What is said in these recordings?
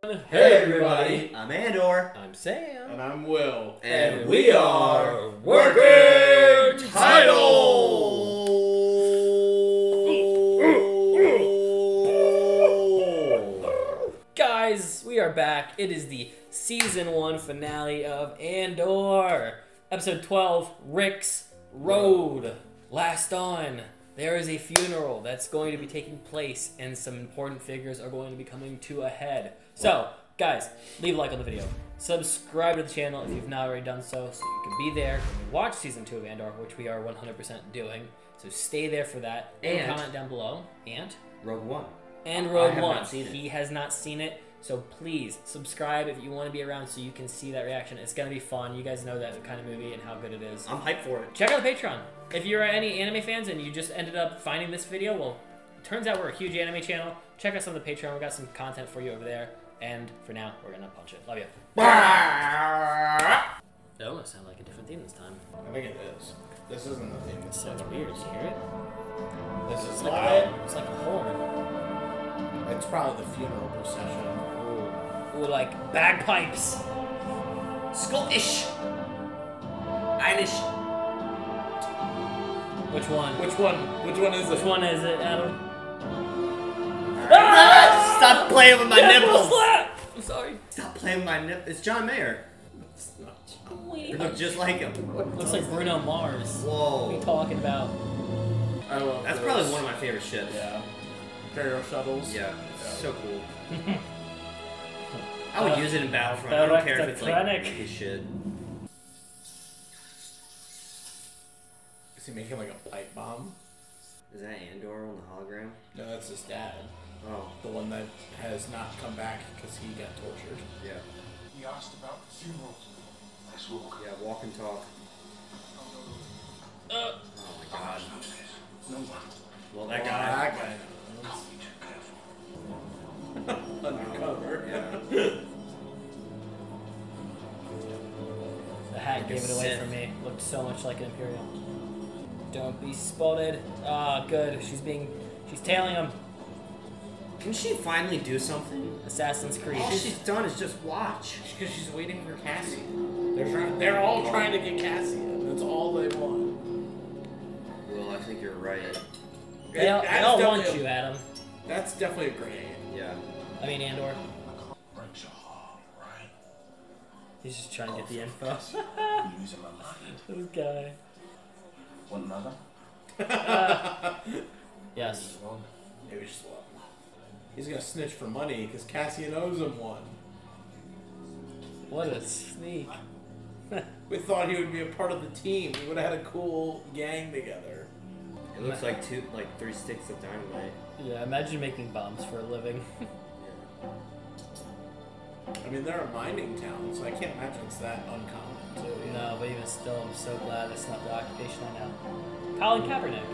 Hey everybody, I'm Andor. I'm Sam. And I'm Will. And we are Working Title! Guys, we are back. It is the Season 1 finale of Andor. Episode 12, Rick's Road. Last on, there is a funeral that's going to be taking place and some important figures are going to be coming to a head. So, guys, leave a like on the video. Subscribe to the channel if you've not already done so you can be there when we watch Season 2 of Andor, which we are 100% doing. So stay there for that. And comment down below. And Rogue One. And Rogue One. Not seen it. He has not seen it. So please, subscribe if you want to be around so you can see that reaction. It's going to be fun. You guys know that kind of movie and how good it is. I'm hyped for it. Check out the Patreon. If you're any anime fans and you just ended up finding this video, well, it turns out we're a huge anime channel. Check us on the Patreon. We got some content for you over there. And for now, we're going to punch it. Love you. That almost sounded like a different theme this time. I think it is. This isn't the theme. It sounds weird. You hear it? This is Like loud. it's like a horn. It's probably the funeral procession. Ooh, like bagpipes. Scottish. Irish. Which one? Which one? Which one is Which it? one is it, Adam? Stop playing with my nipples. Slap! I'm sorry. Stop playing with my nipples. It's John Mayer. It's not. You look just like him. Looks like Bruno Mars. Whoa. What are you talking about? I love That's those. probably one of my favorite ships. Yeah. Carrier shuttles. Yeah. So cool. I would use it in Battlefront. I don't care if it's like Electronic. his shit. Is he making like a pipe bomb? Is that Andor on the hologram? No, that's his dad. Oh. The one that has not come back because he got tortured. Yeah. He asked about the funeral. Let's walk. Yeah, walk and talk. Oh my god. No one. Well, that Oh, guy. that guy Can't be too careful. knows. Undercover. Yeah. The hat Like gave a it away Sith. for me. Looked so much like an Imperial. Don't be spotted. Ah, good. She's tailing him. Can she finally do something? Assassin's Creed. All she's done is just watch. Because she's waiting for Cassian. They're all trying to get Cassian. That's all they want. Well, I think you're right. They all That's want definitely you, Adam. That's definitely a great. Yeah. I mean, Andor. Breaks your heart, right? He's just trying to get the info. Losing my mind. This guy. Want another? Yes. Maybe just swap. He's gonna snitch for money because Cassian owes him one. What a sneak. We thought he would be a part of the team. We would have had a cool gang together. It looks like 3 sticks of dynamite. Yeah, imagine making bombs for a living. I mean, they're a mining town, so I can't imagine it's that uncommon, too. No, but even still, I'm so glad it's not the occupation I know. Colin Kaepernick.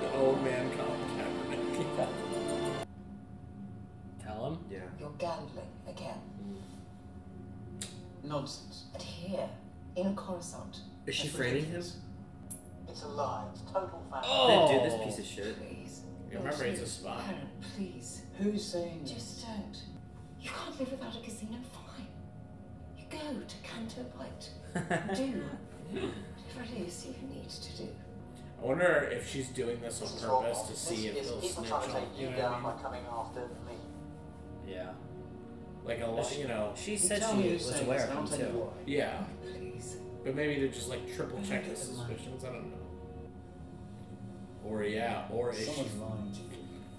The old man Colin Kaepernick. Yeah. Tell him. Yeah. You're gambling again. Nonsense. And here, in Coruscant. Is she that's framing him? ridiculous. It's a lie. It's total fact. Oh. Dude, this piece of shit. Please. You remember he's a spy. Aaron, please. Who's saying this? Just don't. You can't live without a casino, fine. You go to Canto Bight. Do whatever it is you need to do. I wonder if she's doing this on purpose to see if This he'll is people snitch trying to on take you you know what I down by mean? coming after me. Yeah. Like a lot, you know. She said she was aware of him too. Yeah. Please. But maybe to just like triple check his suspicions. I don't know. Or yeah, or is she? lying to you.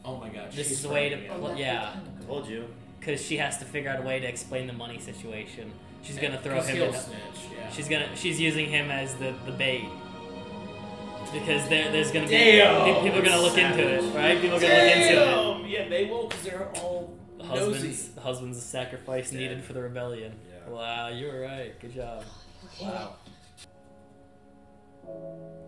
Oh my god. This she's is the way to. framing him. Well, yeah. Told you. Because she has to figure out a way to explain the money situation. She's gonna throw 'Cause him he'll in. snitch, yeah. She's using him as the bait. Because there's gonna be Damn, people are gonna look into it, savage. right? People are gonna look into it. Damn! Yeah, they will because they're all nosy. The husband's a sacrifice needed for the rebellion. Yeah. Wow, you were right. Good job. Wow.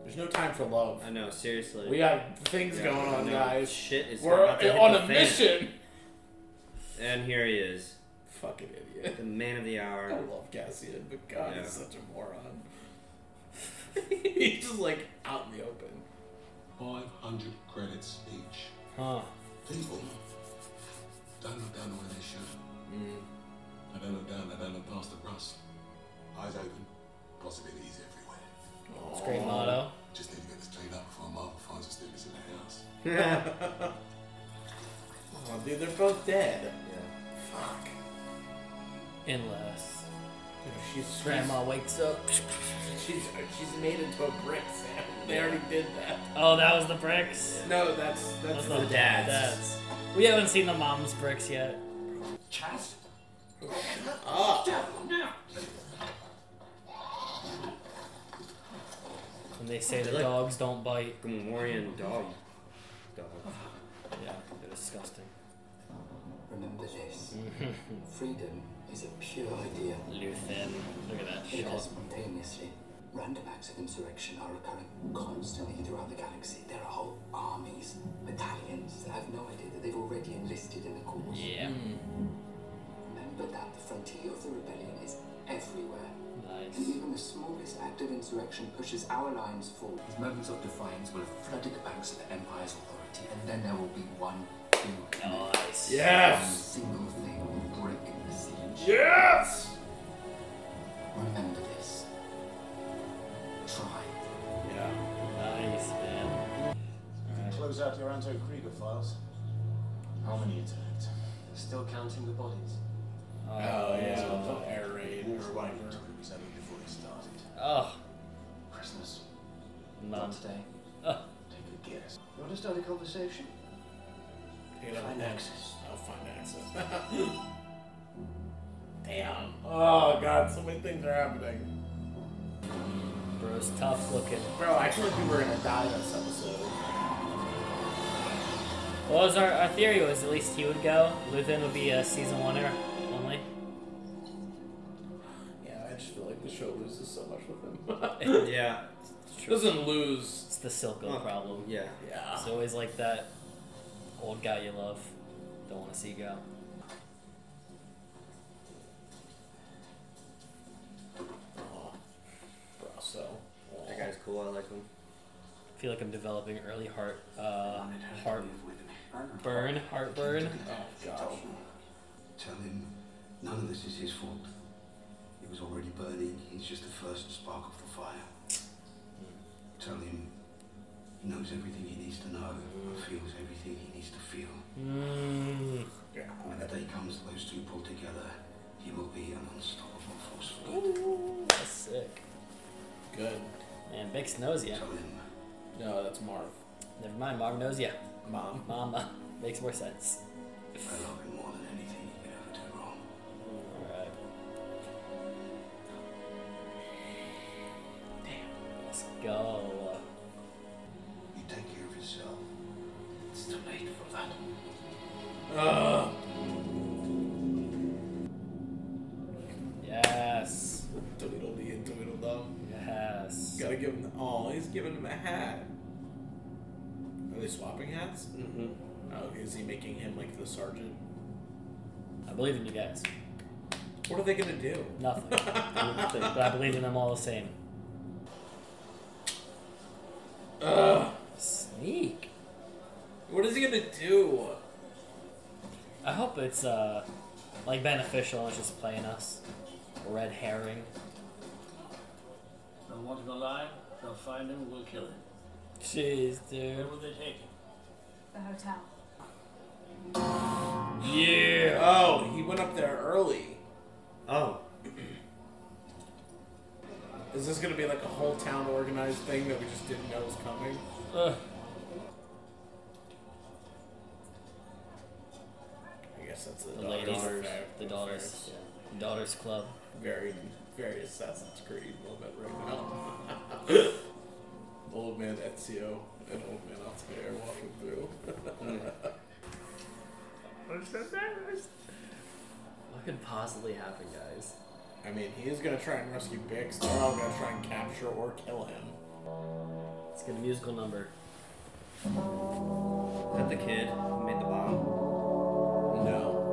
There's no time for love. I know, seriously. We got things going on, No, guys. Shit is We're about to hit on the a fan. mission. And here he is. Fucking idiot. The man of the I hour. love Cassian, but God, Yeah. he's such a moron. He's just like out in the open. 500 credits each. Huh. People Don't look down the way they should. Mm. I don't look down, I don't look past the rust. Eyes open, possibilities everywhere. It's a great motto. Just need to get this cleaned up before Marvel finds us doing this in the house. Oh, dude, they're both dead. Yeah. Fuck. Unless She's Grandma wakes up. She's made into a brick, Sam. They already did that. Oh, that was the bricks? No, that's That's the the dad's. We haven't seen the mom's bricks yet. Chaz? Ah. Now! When they say the Like- dogs don't bite. Gamorrean dog. Yeah, they're disgusting. Remember this. Freedom is a pure idea. Luthen. Look at that It shot. occurs spontaneously. Random acts of insurrection are occurring constantly throughout the galaxy. There are whole armies, battalions that have no idea that they've already enlisted in the cause. Yeah. Remember that the frontier of the rebellion is everywhere. And Nice. even the smallest act of insurrection pushes our lines forward. These moments of defiance will have flooded the banks of the Empire's authority, and then there will be one big Nice. one Yes! single thing will break the siege. Yes! Remember this. Try. Yeah. Nice, man. Alright. Close out your Anto-Krieger files. How many attacked? Still counting the bodies. Oh, yeah. Air raid or whatever. Was that before they started? Oh, Prisoners. none. Not today. Oh, Take a guess. You want to start a conversation? Find access. I'll find access. Damn. Oh, God, so many things are happening. bro's tough looking. Bro, I feel like we were gonna die this episode. Well, was our theory was at least he would go. Luthen would be a season 1er only. Yeah, I just feel like the show loses so much with him. Yeah. Doesn't lose. It's the Silco problem. Yeah. Yeah. It's always like that old guy you love. Don't want to see go. Oh, bro, so. That guy's cool. I like him. I feel like I'm developing early heartburn. Oh, gosh. Tell him none of this is his fault. It was already burning. He's just the first spark of the fire. Tell him he knows everything he needs to know, feels everything he needs to feel. Yeah. When the day comes that those two pull together, he will be an unstoppable force. Ooh, that's sick. Good. Man, Bix knows ya. Tell him No, that's Marv. Never mind, Marv knows ya. Mom. Mama. Makes more sense. I love him more than anything he could ever do wrong. Alright. Damn. Let's go. You take care of yourself. It's too late for that. Yes. Tweedledee and Tweedledum. Yes. Gotta give him. Oh, he's giving him a hat. Are they swapping hats? Mm-hmm. Oh, is he making him like the sergeant? I believe in you guys. What are they gonna do? Nothing. But I believe in them all the same. Sneak. What is he gonna do? I hope it's like beneficial and it's just playing us. Red herring. Don't want him alive? They'll find him, we'll kill him. Jeez, Where dude. will they take him? The hotel. Yeah. Oh, he went up there early. Oh. Is this gonna be like a whole town organized thing that we just didn't know was coming? I guess that's the The ladies, daughters. the daughters, yeah. Daughters Club. Very, very Assassin's Creed moment right now. Old man Ezio and old man Altair walking through. I'm so embarrassed. What could possibly happen, guys? I mean, he is gonna try and rescue Bix. They're all gonna try and capture or kill him. Let's get a musical number. Is that the kid who made the bomb? No.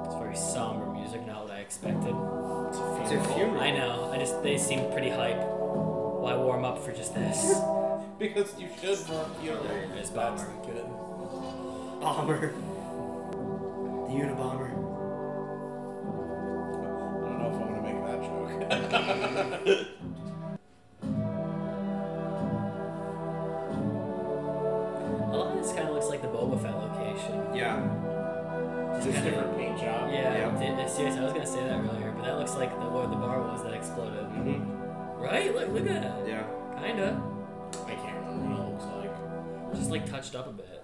It's very somber music, not what I expected. It's a funeral. I know. They seem pretty hype. Why warm up for just this? Because you should run, you know. There it is, That's bummer. the kid. bomber. The Unabomber. I don't know if I want to make that joke. A lot of this kind of looks like the Boba Fett location. Yeah. Just a different paint job. Yeah, seriously, I was gonna say that earlier, but that looks like where the bar was that exploded. Mm-hmm. Right? Look at that. Yeah. Kinda. I can't remember what it looks like. Just like touched up a bit.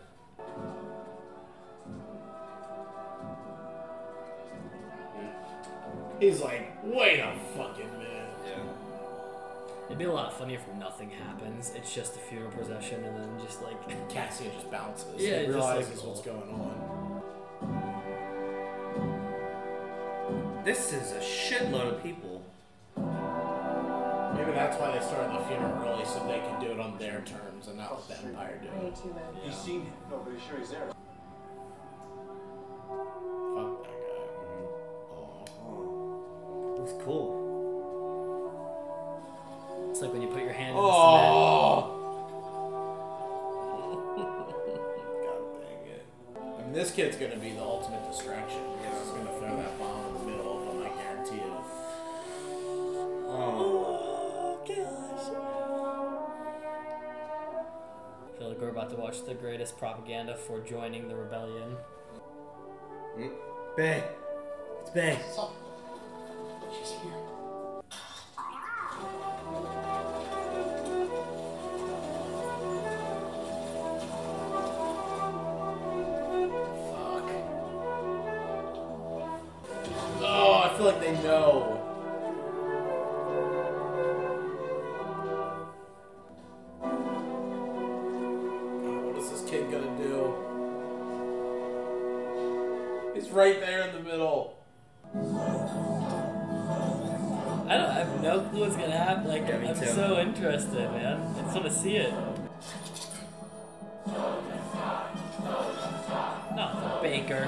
He's like, wait a fucking minute. Yeah. It'd be a lot funnier if nothing happens. It's just a funeral procession and then just like Cassian just bounces. Yeah, he just realizes like- what's going on. This is a shitload of people. Maybe that's why they started the funeral early, so they can do it on their terms and not let the Empire do it. You've seen him. Nobody's sure he's there. Fuck that guy. It was cool. it's like when you put your hand in the Oh! God dang it. I mean, this kid's gonna be the ultimate distraction. He's gonna throw that bomb in the middle of them, I guarantee it. Oh. gosh. I feel like we're about to watch the greatest propaganda for joining the rebellion. Bay. It's Bay. She's here. Fuck. Oh, I feel like they know. What is this kid gonna do? He's right there in the middle. I have no clue what's gonna happen. Like, Yeah, me I'm too. so interested, man. I just want to see it. Not the baker.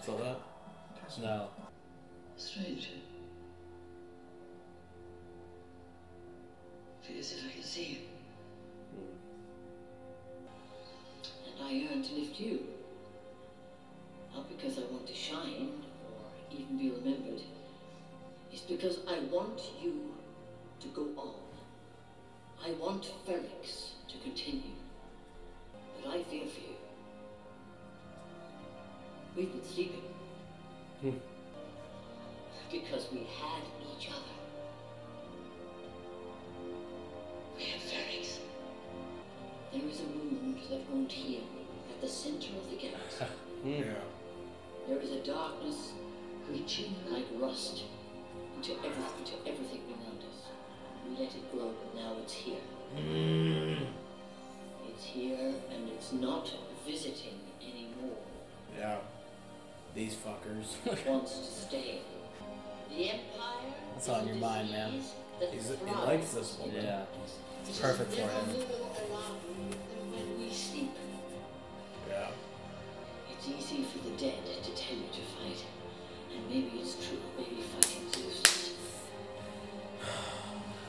Saw that? No. Stranger. Feel as if I can see you. And I yearn to lift you. Not because I want to shine or even be remembered. It's because I want you to go on. I want Felix to continue. But I fear for you. We've been sleeping. Because we had each other. We have Felix. There is a wound that won't heal at the center of the galaxy. Yeah. There is a darkness reaching like rust into everything around us. We let it grow, but now it's here. It's here, and it's not visiting anymore. Yeah. These fuckers. It wants to stay. The Empire. What's on your mind, man? He likes this woman. Yeah. It's perfect for him. When we sleep, Yeah. it's easy for the dead to tell you to fight. And maybe it's true. Maybe fighting's useless.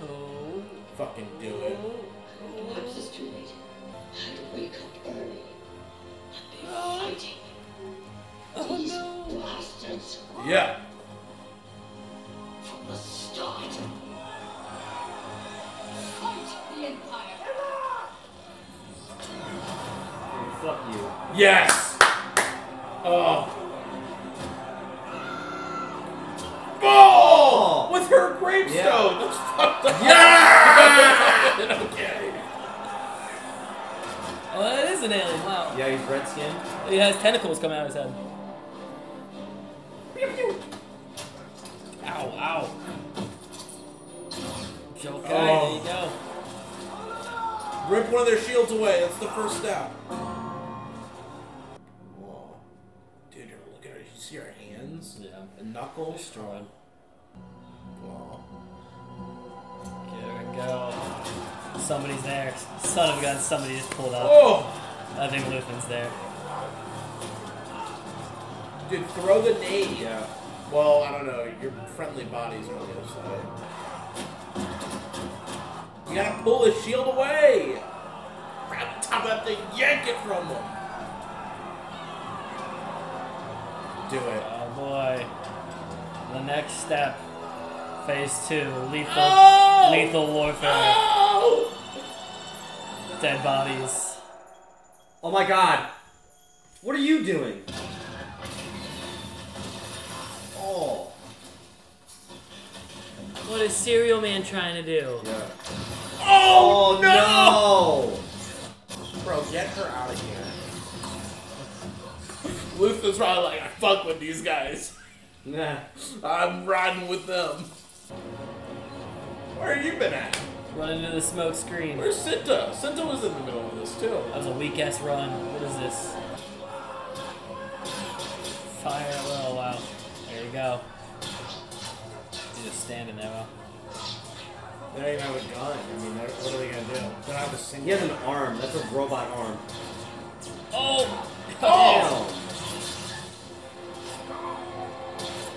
Oh. Fucking do it. Perhaps it's too late. I'd wake up early and be fighting. These bastards Yeah. from the start. Fight the Empire. Fuck you. Yes! Oh. Oh! With her gravestone! Yeah. That's fucked up. Yeah! Okay. Oh, that is an alien. Wow. Yeah, he's red skinned. He has tentacles coming out of his head. Ow, ow. Okay, there you go. Rip one of their shields away. That's the first step. Whoa. Dude, you're looking at her. You see her hands? Yeah. And knuckles? Destroyed. Whoa. There we go. Somebody's there. Son of a gun, somebody just pulled up. Oh! I think Luthen's there. Dude, throw the nade. Yeah. Well, I don't know. Your friendly bodies are on the other side. You gotta pull his shield away! Grab the top grab that thing, yank it from him. Do it. Oh boy. The next step. Phase 2. Lethal warfare. Oh! Dead bodies. Oh my god! What are you doing? Oh. What is Serial Man trying to do? Yeah. Oh, no! Bro, get her out of here. Luther's probably like, I fuck with these guys. Nah. I'm riding with them. Where have you been at? Run into the smoke screen. Where's Cinta? Cinta was in the middle of this too. That was a weak ass run. What is this? Fire. Oh wow. There you go. He's just standing there. Well. They don't even have a gun. I mean, what are they gonna do? They don't have a single. He has an arm. That's a robot arm. Oh! Oh!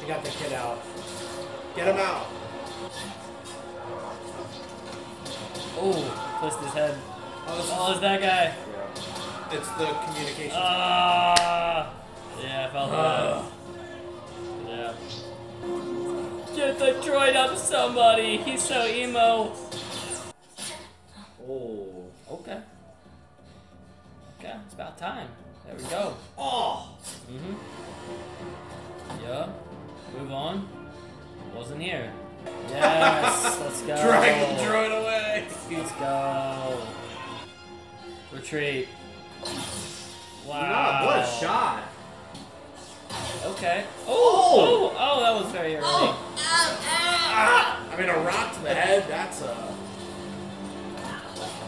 They got the kid out. Get him out. Oh! Twist his head. Oh, it's that guy. Yeah. It's the communication. Ah! Yeah, I felt that. Yeah. Get the droid up, somebody! He's so emo. Oh. Okay. Okay, it's about time. There we go. Oh! Yeah. Move on. Wasn't here. Yes, let's go. Drag the droid away! Let's go. Retreat. Wow. Wow, what a shot! Okay. Oh, that was very early. I mean, a rock to the head, that's a...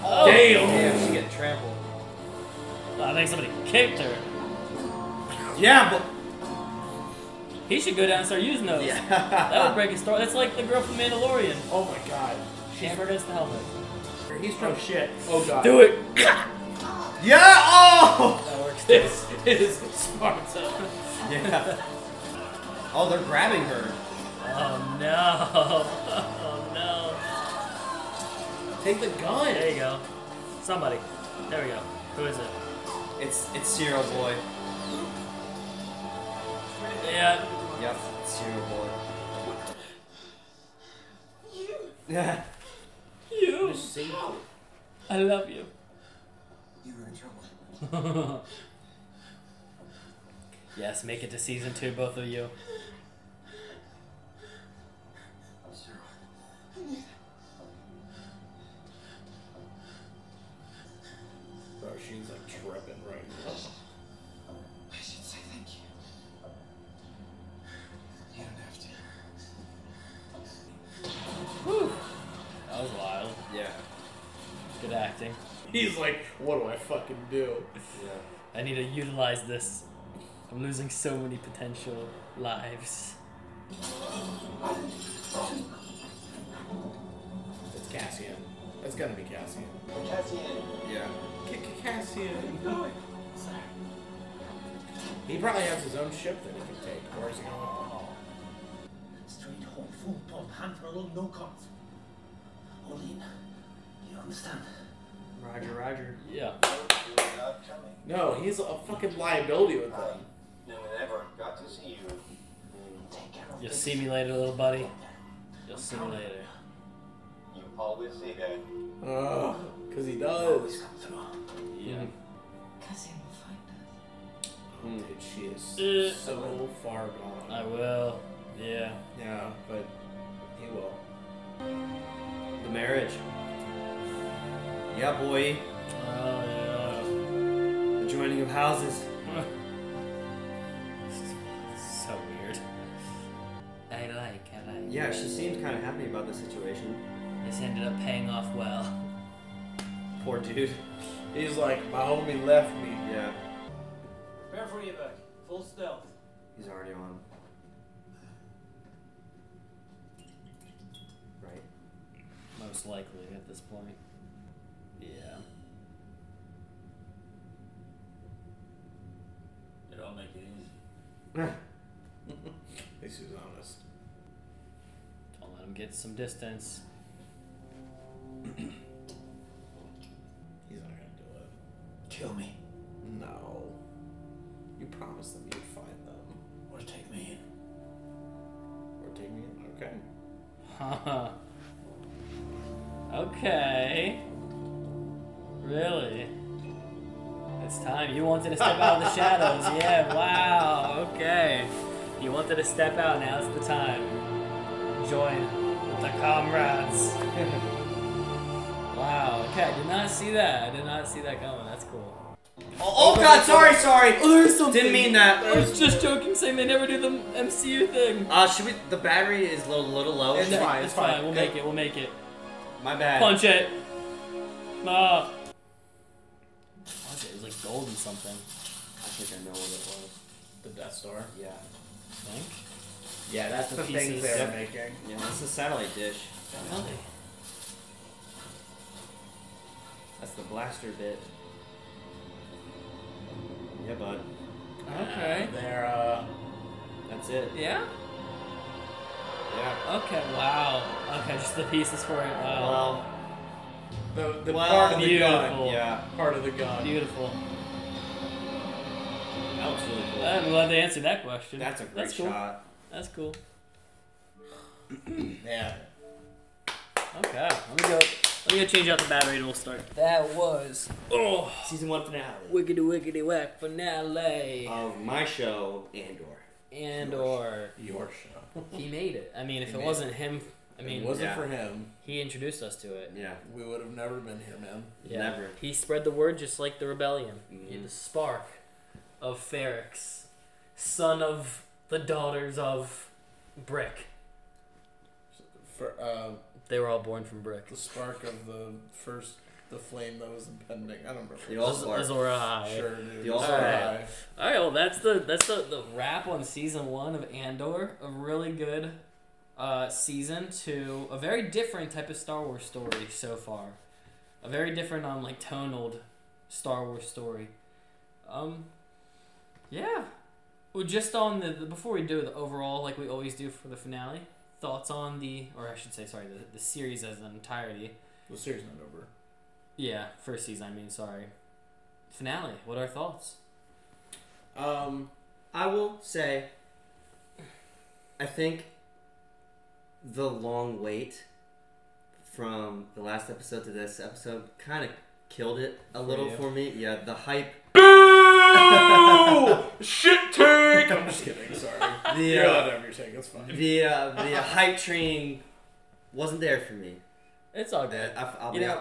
Oh. Damn, she's getting trampled. I think somebody kicked her. Yeah, but... He should go down and start using those. Yeah. That would break his story. That's like the girl from Mandalorian. Oh my god. Hammer against the helmet. He's trying shit. Oh god. Do it! Yeah! Oh! That works. This is Sparta. Yeah. Oh, they're grabbing her. Oh no. Oh no. Take the gun. There you go. Somebody. There we go. Who is it? It's Serial Boy. Yeah. Yep, it's Serial Boy. Yeah. You. Just save it. I love you. You're in trouble. Yes, make it to season 2, both of you. Bro, she's like tripping right now. I should say thank you. You don't have to. Whew. That was wild. Yeah. Good acting. He's like, what do I fucking do? Yeah. I need to utilize this. I'm losing so many potential lives. It's Cassian. It's gonna be Cassian. Cassian. Yeah. Cassian. He probably has his own ship that he can take. Where is he going? Straight home, full pump, hand for a load, no cost. All in. You understand? Roger, Roger. Yeah. No, he's a fucking liability with them. Never got to see you. Take care of You'll this. see me later, little buddy. You'll see me later. You always say that. Oh, because he does. Yeah. Cassian will find us. Dude, she is so far gone. I will. Yeah. Yeah, but he will. The marriage. Yeah, boy. Oh, yeah. The joining of houses. So weird. I like. Yeah, she seems kind of happy about the situation. This ended up paying off well. Poor dude. He's like, my homie left me. Yeah, Prepare for evac. Full stealth. he's already on. Right. Most likely at this point. Yeah. It all make it easy. At least he's honest. Don't let him get some distance. He's not gonna do it. Okay. Huh. Okay. Really? It's time. You wanted to step out of the shadows. Yeah, wow. Okay. You wanted to step out. Now's the time. Join with the comrades. Wow. Okay, I did not see that. I did not see that coming. That's cool. Oh God! Sorry. Oh, there's something. Didn't mean that. I was just joking, saying they never do the MCU thing. Should we? The battery is a little low. It's fine. It's fine. We'll make it. We'll make it. My bad. Punch it. What was it? It was like gold and something. I think I know what it was. The Death Star. Yeah. Think? Yeah, that's the pieces. things they're Yep. making. Yeah, that's the satellite dish. Really? That's the blaster bit. Yeah, bud. Okay. They're That's it. Yeah? Yeah. Okay, wow. Okay, just the pieces for it. Wow. Well, the Well, part of the beautiful. gun. yeah. Part of the gun. Beautiful. That looks really cool. I'm glad they answered that question. That's a great cool. shot. That's cool. Yeah. Okay, let me go change out the battery and we'll start. That was Season 1 finale. wickety whack finale. Of my show, Andor. Andor. Your show. He made it. I mean, if He it made wasn't him, I If mean, it wasn't yeah. for him, he introduced us to it. Yeah. we would have never been here, man. Yeah. Never. He spread the word just like the rebellion. Mhm. He had the spark of Ferrix, son of the daughters of Brick. For They were all born from Brick. the spark of the flame that was impending. I don't remember. The All-Star. Azor Ahai. Sure, dude. The All-Star. Alright. All right, well that's the wrap on season 1 of Andor. A really good season to a very different type of Star Wars story so far. A very different tonal Star Wars story. Yeah. Well, just on the before we do the overall, like we always do for the finale, thoughts on the series as an entirety. The series not over. Yeah, first season. I mean, sorry. Finale. What are our thoughts? I will say, I think the long wait from the last episode to this episode kind of killed it a little you? for me. Yeah, the hype. Shit take! I'm just kidding, sorry. You're allowed to have your take, it's fine. The hype train wasn't there for me. It's all good.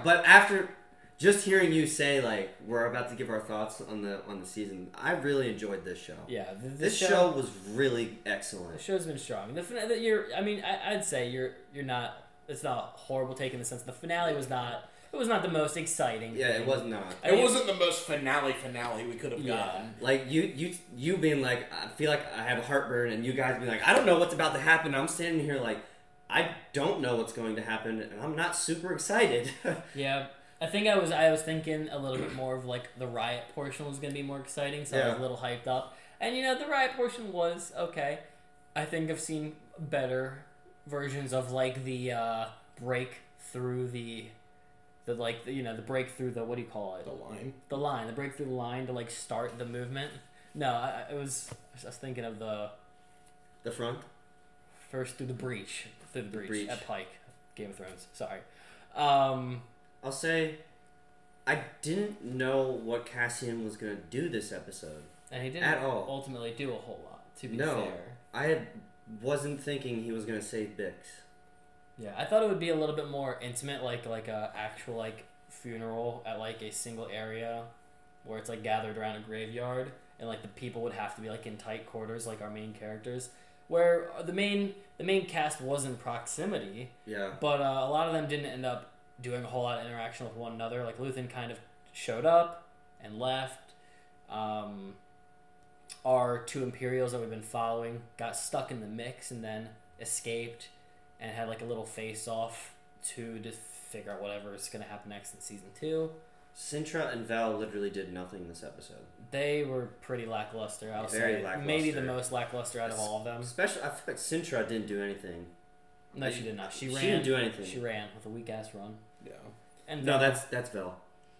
But after just hearing you say we're about to give our thoughts on the season, I really enjoyed this show. Yeah, This show was really excellent. The show's been strong. I'd say you're not. It's not a horrible take in the sense the finale was not. It was not the most exciting. Yeah, thing. it was not. It wasn't the most finale we could have gotten. Like you being like, I feel like I have a heartburn, and you guys being like, I don't know what's about to happen. I'm standing here like, I don't know what's going to happen, and I'm not super excited. Yeah, I think I was thinking a little bit more of the riot portion was going to be more exciting, so I was a little hyped up. And the riot portion was okay. I think I've seen better versions of the break through the break through the what do you call it? The break through the line to start the movement. No, I was thinking of the front first through the breach at Pike, Game of Thrones. Sorry. I'll say, I didn't know what Cassian was gonna do this episode, and he didn't at all. Ultimately do a whole lot. To be fair, I wasn't thinking he was gonna save Bix. Yeah, I thought it would be a little bit more intimate, like a actual funeral at a single area, where it's gathered around a graveyard, and the people would have to be in tight quarters, like our main characters. Where the main cast was in proximity. Yeah. But a lot of them didn't end up doing a whole lot of interaction with one another. Luthen kind of showed up and left. Our two Imperials that we've been following got stuck in the mix and then escaped and had a little face-off to just figure out whatever is going to happen next in season 2. Sintra and Val literally did nothing this episode. They were pretty lackluster. I would Very say lackluster. maybe the most lackluster out of all of them. Especially, I feel like Sintra didn't do anything. No, she did not. She didn't do anything. She ran with a weak ass run. Yeah. And No, that's Val.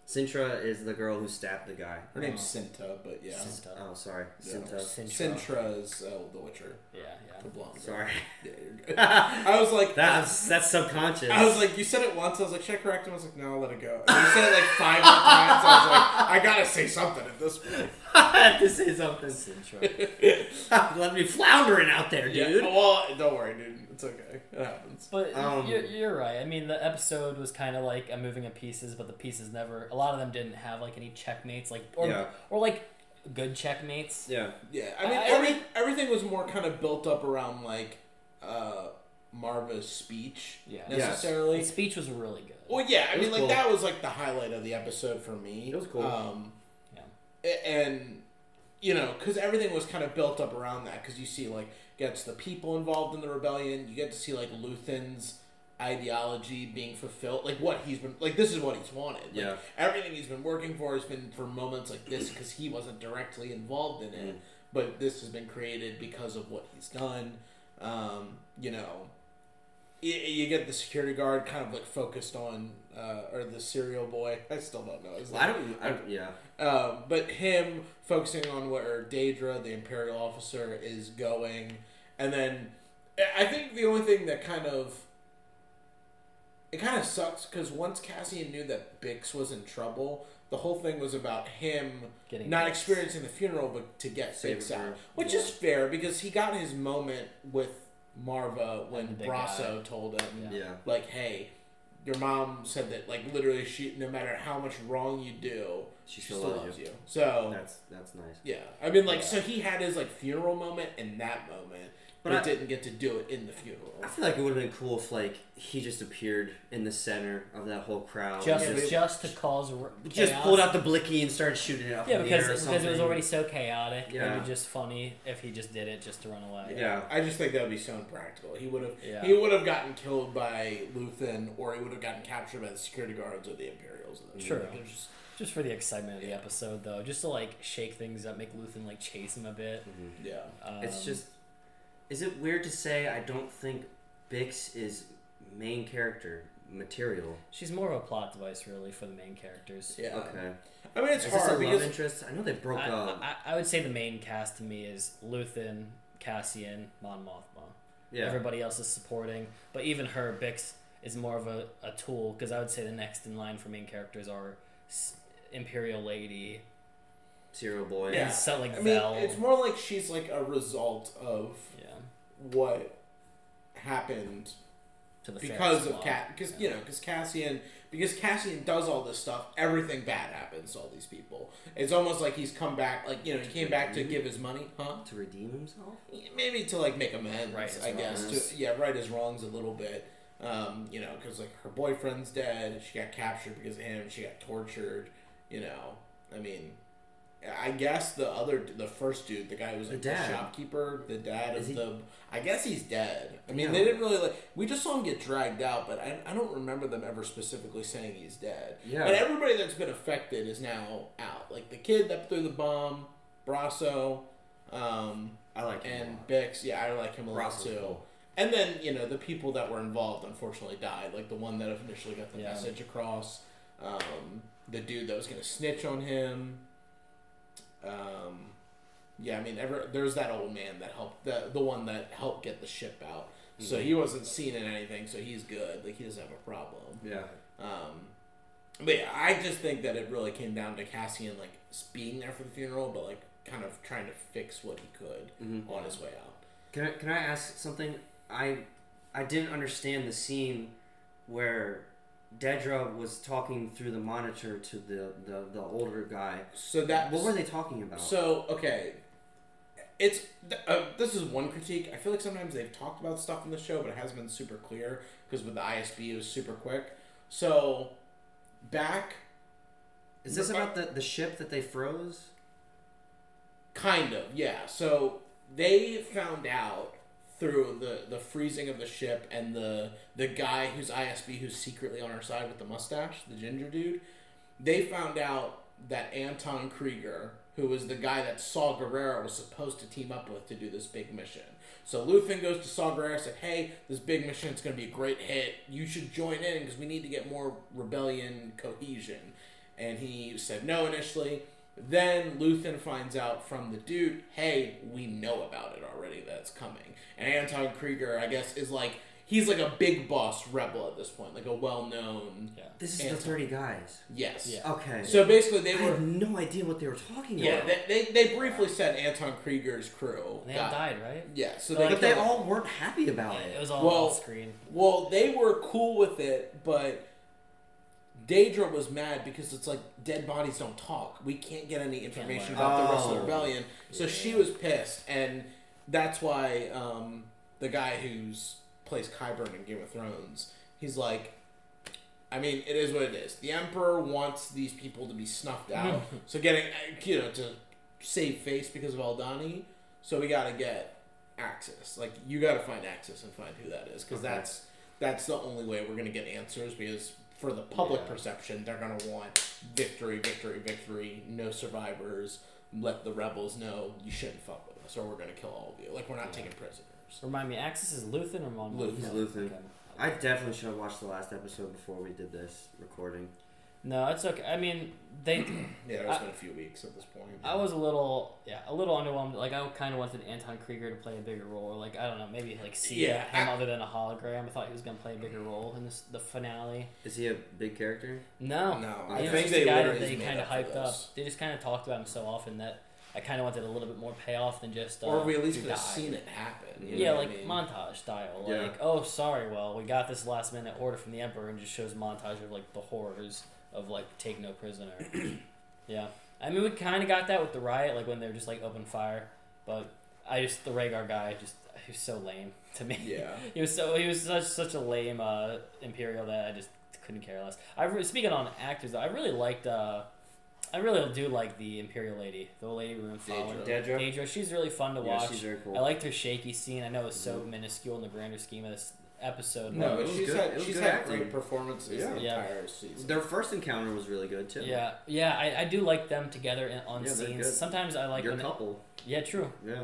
Sintra is the girl who stabbed the guy. Her name's Cinta, but yeah. Cinta. Oh, sorry. Yeah. Cinta. Sintra is the Witcher. Yeah. The blonde. Sorry. Yeah, you're good. I was like... That's subconscious. I was like, you said it once. I was like, should I correct him? I was like, no, I'll let it go. And you said it like 5 more times. I was like, I gotta say something at this point. I have to say something. Sintra. Let me floundering out there, dude. Yeah, well, don't worry, dude. It's okay. It happens. But you're right. I mean, the episode was kind of like a moving of pieces, but the pieces never. A lot of them didn't have like any checkmates, like or like good checkmates. Yeah. Yeah, I mean, everything was more kind of built up around like Marva's speech. Yeah. Necessarily. The speech was really good. Well, yeah, I mean, like cool. that was like the highlight of the episode for me. It was cool. And you know, because everything was kind of built up around that. Because you see, like, gets the people involved in the rebellion. You get to see like Luthen's ideology being fulfilled, like what he's been like. This is what he's wanted. Like, Yeah. Everything he's been working for has been for moments like this because he wasn't directly involved in it, but this has been created because of what he's done. You know, you get the security guard kind of like focused on, or the serial boy. I still don't know his name. I don't. Yeah. But him focusing on where Daedra, the Imperial officer, is going, and then I think the only thing that kind of sucks because once Cassian knew that Bix was in trouble, the whole thing was about him Getting not Bix. experiencing the funeral, but to get Save Bix her. out, which is fair because he got his moment with Marva when And the big Brasso guy. told him, Yeah. like, "Hey, your mom said that like literally she, no matter how much wrong you do, She she still still loves loves you." you." So That's nice. yeah, I mean, like, so he had his like funeral moment in that moment, but I didn't get to do it in the funeral. I feel like it would have been cool if like he just appeared in the center of that whole crowd. Just to cause just chaos. pulled out the blicky and started shooting it up Yeah, in the air or because something. it was already so chaotic. It Yeah. would be just funny if he just did it just to run away. Yeah. I just think that would be so impractical. He would have Yeah. he would have gotten killed by Luthen, or he would have gotten captured by the security guards or the Imperials. True. Like, it was Just for the excitement of the episode, though, just to like shake things up, make Luthen like chase him a bit. yeah. It's just. Is it weird to say I don't think Bix is main character material? She's more of a plot device, really, for the main characters. Yeah. Okay. I mean, it's Is this a hard love because interest? I know they broke up. I would say the main cast to me is Luthen, Cassian, Mon Mothma. Yeah. Everybody else is supporting, but even her, Bix, is more of a tool, because I would say the next in line for main characters are Imperial Lady. Serial boy. yeah, and so, like, I mean, Vel. it's more like she's like a result of Yeah. what happened To the because Ferris of Law. because you know, because Cassian does all this stuff, everything bad happens to all these people. It's almost like he's come back, like, you know, he came back to give his money, To redeem himself? maybe to like make amends, Right his I guess. wrongs. Right his wrongs a little bit. You know, because like her boyfriend's dead, she got captured because of him, she got tortured. You know, I mean, I guess the first dude, the guy who was like the dad. shopkeeper, the dad Is of he- I guess he's dead. I mean, Yeah. they didn't really we just saw him get dragged out, but I don't remember them ever specifically saying he's dead. Yeah. But everybody that's been affected is now out. Like the kid that threw the bomb, Brasso, I like him. and Bix. Yeah, I like him a lot Brasso's too. cool. And then, you know, the people that were involved unfortunately died. Like the one that initially got the Yeah. message across. The dude that was going to snitch on him. Yeah, I mean, there's that old man that helped, the one that helped get the ship out. So he wasn't seen in anything, so he's good. Like, he doesn't have a problem. Yeah. But yeah, I just think that it really came down to Cassian, like, being there for the funeral, but, like, kind of trying to fix what he could on his way out. Can I ask something? I didn't understand the scene where Daedra was talking through the monitor to the older guy. So that What were they talking about? So, okay. This is one critique. I feel like sometimes they've talked about stuff in the show, but it hasn't been super clear because with the ISB it was super quick. So, back... Is this about the ship that they froze? Kind of, yeah. So, they found out through the freezing of the ship and the guy who's ISB who's secretly on our side with the mustache, the ginger dude, they found out that Anton Krieger, who was the guy that Saw Gerrera was supposed to team up with to do this big mission. So Luthen goes to Saw Gerrera and said, hey, this big mission is going to be a great hit. You should join in because we need to get more rebellion cohesion. and he said no initially. Then Luthen finds out from the dude, hey, we know about it already, that's coming. And Anton Krieger, I guess, is like, he's like a big boss rebel at this point, like a well-known... Yeah. This is the 30 guys. Yes. Yeah. Okay. So basically I had no idea what they were talking about. Yeah, they briefly said Anton Krieger's crew. They all died, right? Yeah, so But they all weren't happy about Yeah, it. it was all off screen. Well, they were cool with it, but Daedra was mad because it's like dead bodies don't talk. We can't get any information about the rest of the rebellion. So she was pissed, and that's why the guy who's plays Qyburn in Game of Thrones, he's like, I mean, it is what it is. The Emperor wants these people to be snuffed out, so getting to save face because of Aldani. So we got to get Axis. Like, you got to find Axis and find who that is, because that's the only way we're gonna get answers. Because for the public perception, they're going to want victory, victory, victory, no survivors, let the rebels know you shouldn't fuck with us or we're going to kill all of you. Like, we're not taking prisoners. Remind me, Axis is Luthen or Mon? He's Luthen. Okay. I definitely should have watched the last episode before we did this recording. No, it's okay. I mean, they... Yeah, it's been a few weeks at this point. I was a little underwhelmed. Like, I kind of wanted Anton Krieger to play a bigger role. Like, I don't know, maybe like see him other than a hologram. I thought he was going to play a bigger role in the finale. Is he a big character? No. I He was think just a guy that they they kind of hyped up. this. They just kind of talked about him so often that I kind of wanted a little bit more payoff than just... or we at least who could have died. seen it happen. Yeah, like montage style. Yeah. Like, oh, sorry, well, we got this last minute order from the Emperor, and just shows a montage of like the horrors of like take no prisoner. Yeah, I mean, we kind of got that with the riot, like when they were just like open fire. But the Rhaegar guy, he was so lame to me. Yeah, he was such a lame Imperial that I just couldn't care less. Speaking on actors, though, I really do like the Imperial lady, the old lady we've been following. Daedra. She's really fun to watch. She's very cool. I liked her shaky scene. I know it was so minuscule in the grander scheme of this episode. No, but but she's had acting. great performances the entire season. Their first encounter was really good too. Yeah, I do like them together on they're scenes. good. Sometimes I like your when couple. Yeah, true. Yeah.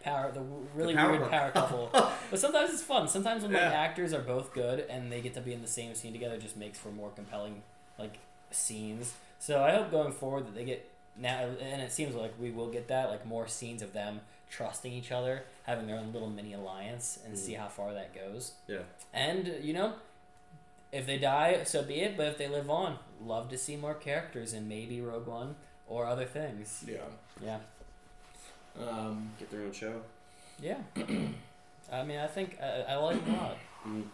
The really power weird couple. power couple. But sometimes it's fun. Sometimes when like actors are both good and they get to be in the same scene together, it just makes for more compelling like scenes. So I hope going forward that they get now, and it seems like we will get that, like more scenes of them trusting each other, having their own little mini alliance, and see how far that goes. Yeah. And if they die, so be it. But if they live on, love to see more characters in maybe Rogue One or other things. Yeah. Get their own show. Yeah. I mean, I think I like him a lot.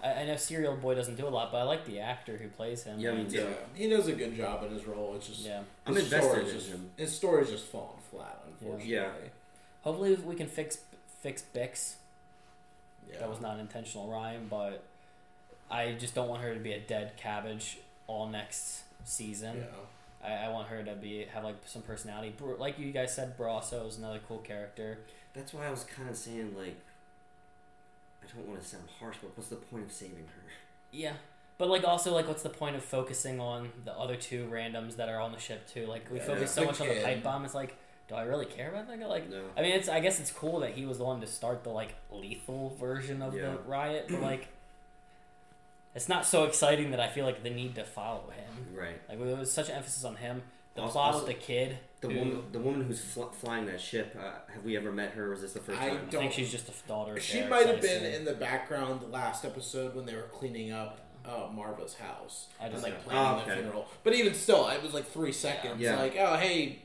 I know Serial Boy doesn't do a lot, but I like the actor who plays him. Yeah, me too. He does a good job in his role. It's just I'm invested in him. His story's just falling flat, unfortunately. Yeah. Hopefully we can fix Bix. Yeah. That was not an intentional rhyme, but I just don't want her to be a dead cabbage all next season. Yeah. I want her to have like some personality. Like you guys said, Brasso is another cool character. That's why I was kind of saying, like, I don't want to sound harsh, but what's the point of saving her? Yeah. But like also like what's the point of focusing on the other two randoms that are on the ship too? Like we focus so much on the pipe bomb. It's like, do I really care about that guy? Like, no. I mean, I guess it's cool that he was the one to start the like lethal version of the riot, but like, it's not so exciting that I feel like the need to follow him. Right. Like there was such an emphasis on him. The Also- plot with the kid. The woman who's flying that ship. Have we ever met her? Or is this the first time? I think she's just a daughter. She might have been in the background the last episode when they were cleaning up Marva's house. I just like planning the funeral. But even still, it was like 3 seconds. Yeah. Like, oh hey,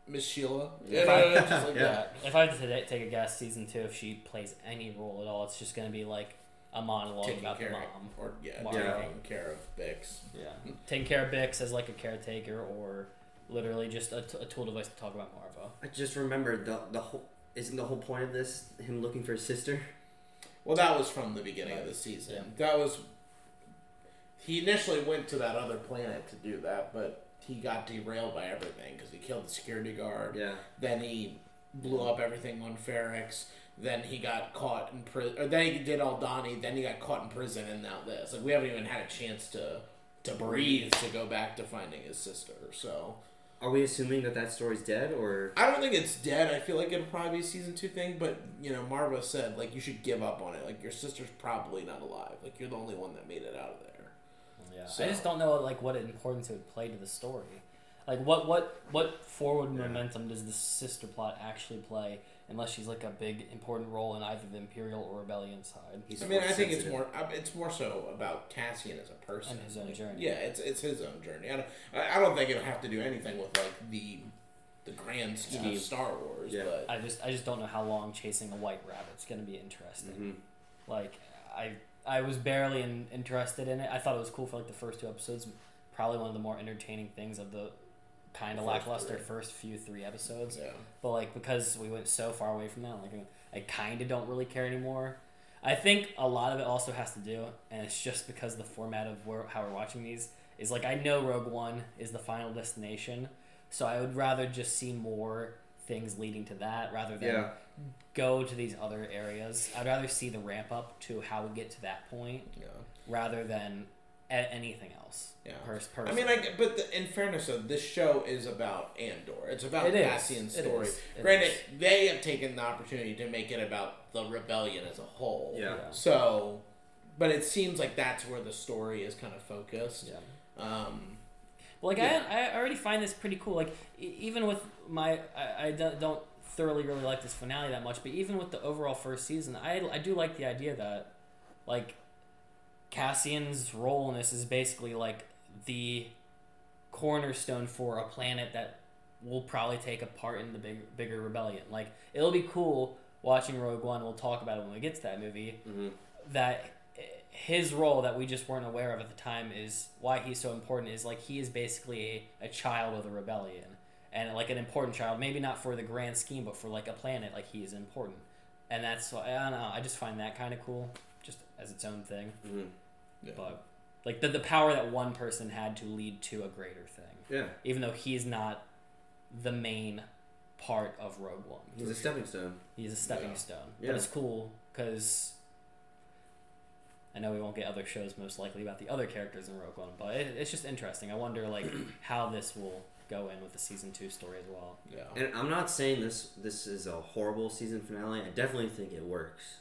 Miss Sheila. If Just like that. If I had to take a guess, season 2, if she plays any role at all, it's just going to be like a monologue taking about the care mom. or taking care of Bix. Yeah, taking care of Bix as like a caretaker, or literally just a tool device to talk about Marva. I just remembered the whole. Isn't the whole point of this him looking for his sister? Well, that was from the beginning of the season. Yeah. That was. He initially went to that other planet to do that, but he got derailed by everything because he killed the security guard. Yeah. Then he blew up everything on Ferrix. Then he got caught in prison. Or then he did Aldani. Then he got caught in prison, and now this. Like, we haven't even had a chance to breathe to go back to finding his sister. So, are we assuming that story's dead, or? I don't think it's dead. I feel like it'll probably be a season 2 thing. But Marva said like you should give up on it. Like your sister's probably not alive. Like you're the only one that made it out of there. Yeah, So. I just don't know like what importance it would play to the story. Like, what forward momentum does the sister plot actually play? Unless she's like a big important role in either the Imperial or Rebellion side. I think it's more so about Cassian as a person and his own journey. Yeah, it's his own journey. I don't think it'll have to do anything with like the grand scheme of Star Wars. Yeah. But I just don't know how long chasing a white rabbit's going to be interesting. Mm-hmm. Like I was barely interested in it. I thought it was cool for like the first 2 episodes. Probably one of the more entertaining things of the kind of lackluster first few 3 episodes. Yeah. But like because we went so far away from that, like I kind of don't really care anymore. I think a lot of it also has to do, and it's just because the format of how we're watching these is like I know Rogue One is the final destination, so I would rather just see more things leading to that rather than go to these other areas. I'd rather see the ramp up to how we get to that point rather than anything else. Yeah. Personally. But in fairness, though, this show is about Andor. It's about Cassian's story. It Granted, they have taken the opportunity to make it about the rebellion as a whole. Yeah. So, but it seems like that's where the story is kind of focused. Yeah. I already find this pretty cool. Like, even with I don't thoroughly really like this finale that much, but even with the overall first season, I do like the idea that, like, Cassian's role in this is basically like the cornerstone for a planet that will probably take a part in the bigger rebellion. Like, it'll be cool watching Rogue One. We'll talk about it when we get to that movie. Mm-hmm. That his role that we just weren't aware of at the time is why he's so important. Is like he is basically a child of the rebellion, and like an important child. Maybe not for the grand scheme, but for like a planet. Like, he is important, and that's why I don't know. I just find that kind of cool, just as its own thing. Mm-hmm. Yeah. But like the power that one person had to lead to a greater thing. Yeah. Even though he's not the main part of Rogue One. He's a stepping stone. He's a stepping stone. Yeah. But it's cool because I know we won't get other shows most likely about the other characters in Rogue One, but it's just interesting. I wonder like how this will go in with the season 2 story as well. Yeah. And I'm not saying this is a horrible season finale. I definitely think it works.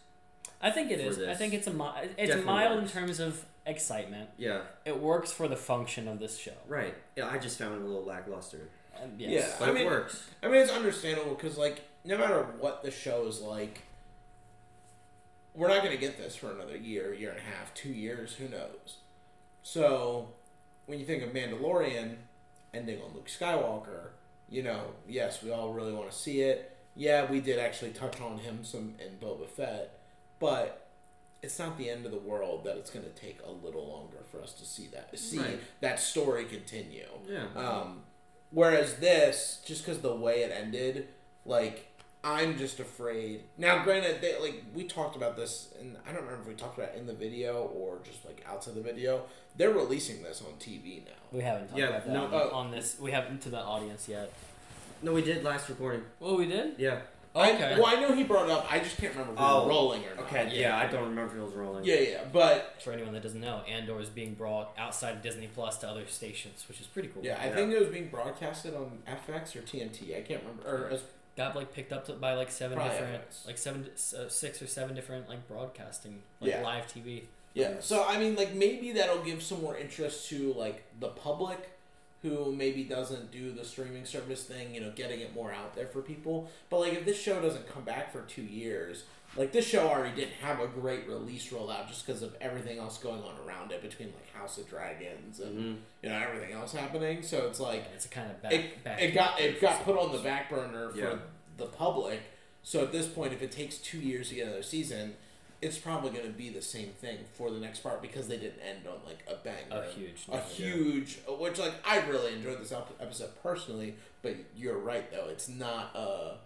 I think it is. This. I think it's Definitely mild works. in terms of excitement. Yeah. It works for the function of this show. Right. Yeah, I just found it a little lackluster. Yes. Yeah. But it works. I mean, it's understandable because, like, no matter what the show is like, we're not going to get this for another year and a half, 2 years, who knows? So, when you think of Mandalorian ending on Luke Skywalker, you know, yes, we all really want to see it. Yeah, we did actually touch on him some in Boba Fett, but it's not the end of the world that it's going to take a little longer for us to see that story continue. Yeah. Whereas this, just because the way it ended, like, I'm just afraid. Now, granted, we talked about this, and I don't remember if we talked about it in the video or just, like, outside the video. They're releasing this on TV now. We haven't talked about that on this. We haven't to the audience yet. No, we did last recording. Well, we did? Yeah. Okay. I know he brought it up. I just can't remember if it was rolling or not. Okay, yeah, I don't remember if it was rolling. Yeah, but... For anyone that doesn't know, Andor is being brought outside of Disney Plus to other stations, which is pretty cool. Yeah, I think it was being broadcasted on FX or TNT. I can't remember. Or got like picked up by like 7 Probably different, FX. like 6 or 7 different like broadcasting, live TV. Yeah, so I mean, like, maybe that'll give some more interest to, like, the public who maybe doesn't do the streaming service thing, you know, getting it more out there for people. But, like, if this show doesn't come back for 2 years, like, this show already didn't have a great release rollout just because of everything else going on around it between, like, House of Dragons and, you know, everything else happening. So it's like... It's a kind of it got put on the back burner for the public. So at this point, if it takes 2 years to get another season... It's probably going to be the same thing for the next part because they didn't end on, like, a banger. Which, like, I really enjoyed this episode personally, but you're right, though. It's not that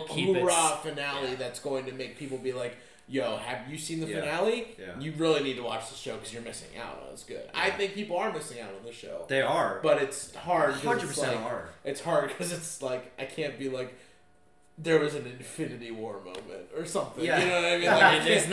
hoorah finale that's going to make people be like, yo, have you seen the finale? Yeah. You really need to watch the show because you're missing out on it. It's good. Yeah. I think people are missing out on the show. They are. But it's hard. 100% are. It's hard because it's like, I can't be like, there was an Infinity War moment or something. Yeah. You know what I mean? Like, there's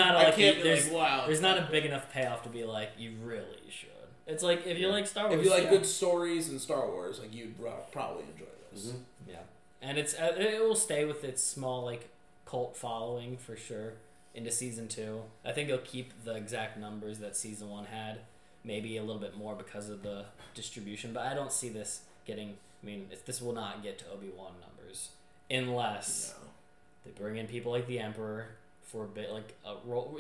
not a big enough payoff to be like, you really should. It's like, if you like Star Wars. If you like good stories in Star Wars, like, you'd probably enjoy this. Mm-hmm. Yeah. And it will stay with its small, like, cult following for sure into season 2. I think it'll keep the exact numbers that season 1 had. maybe a little bit more because of the distribution. But I don't see this getting. I mean, this will not get to Obi-Wan numbers unless they bring in people like the Emperor for a bit, like a role.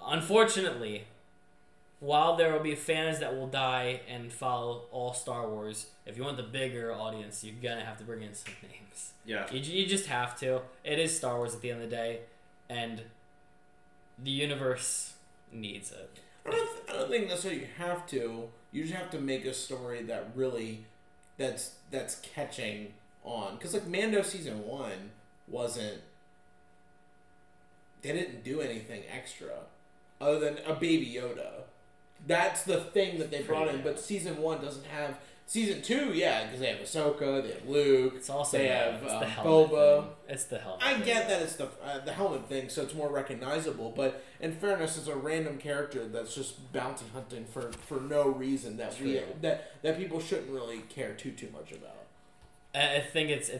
Unfortunately, while there will be fans that will die and follow all Star Wars, if you want the bigger audience, you're gonna have to bring in some names. Yeah. You just have to. It is Star Wars at the end of the day, and the universe needs it. I don't think necessarily you have to. You just have to make a story that really that's catching on. Because like Mando season 1 wasn't. They didn't do anything extra other than a baby Yoda. That's the thing that they brought in. But season 1 doesn't have. Season 2, yeah, because they have Ahsoka, they have Luke, it's also they have it's the Boba. thing. It's the helmet. I get that it's the helmet thing, so it's more recognizable. But in fairness, it's a random character that's just bounty hunting for no reason that that people shouldn't really care too much about. I think it's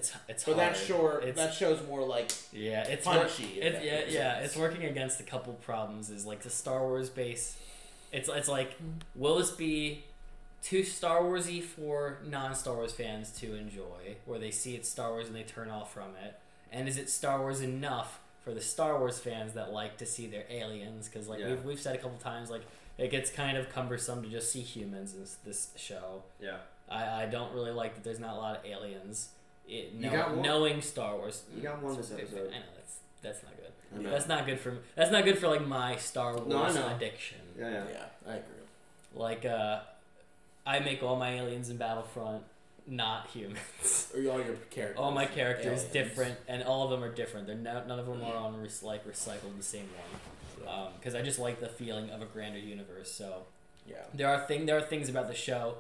but hard. That show's more like it's punchy. It's working against a couple problems. Is like the Star Wars base. It's like, will this be too Star Warsy for non-Star Wars fans to enjoy, where they see it's Star Wars and they turn off from it? And is it Star Wars enough for the Star Wars fans that like to see their aliens? Because like we've said a couple times, like it gets kind of cumbersome to just see humans in this show. Yeah. I don't really like that there's not a lot of aliens. Knowing Star Wars. You got one this episode. I know that's not good. That's not good for like my Star Wars addiction. Yeah, I agree. Like I make all my aliens in Battlefront not humans. Or all your characters. All my characters different, and all of them are different. None of them are on recycled the same one. Because I just like the feeling of a grander universe. So there are things about the show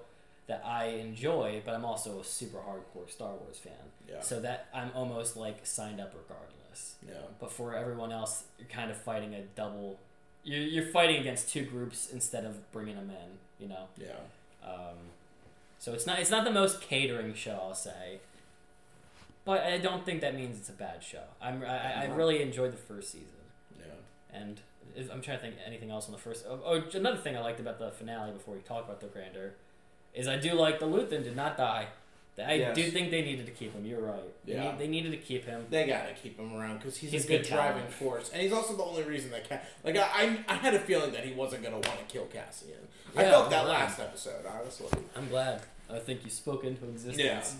that I enjoy, but I'm also a super hardcore Star Wars fan. Yeah. So that I'm almost like signed up regardless. Yeah. But for everyone else, you're kind of fighting a double. You're fighting against two groups instead of bringing them in. You know. Yeah. So it's not the most catering show, I'll say, but I don't think that means it's a bad show. I really enjoyed the first season. Yeah. And I'm trying to think anything else on the first. Oh, another thing I liked about the finale before we talk about the grander, is I do like the Luthen did not die. I do think they needed to keep him. You're right. Yeah. They needed to keep him. They gotta keep him around because he's a good driving force, and he's also the only reason that I had a feeling that he wasn't gonna want to kill Cassian. I felt that last episode, honestly. I'm glad. I think you spoke into existence.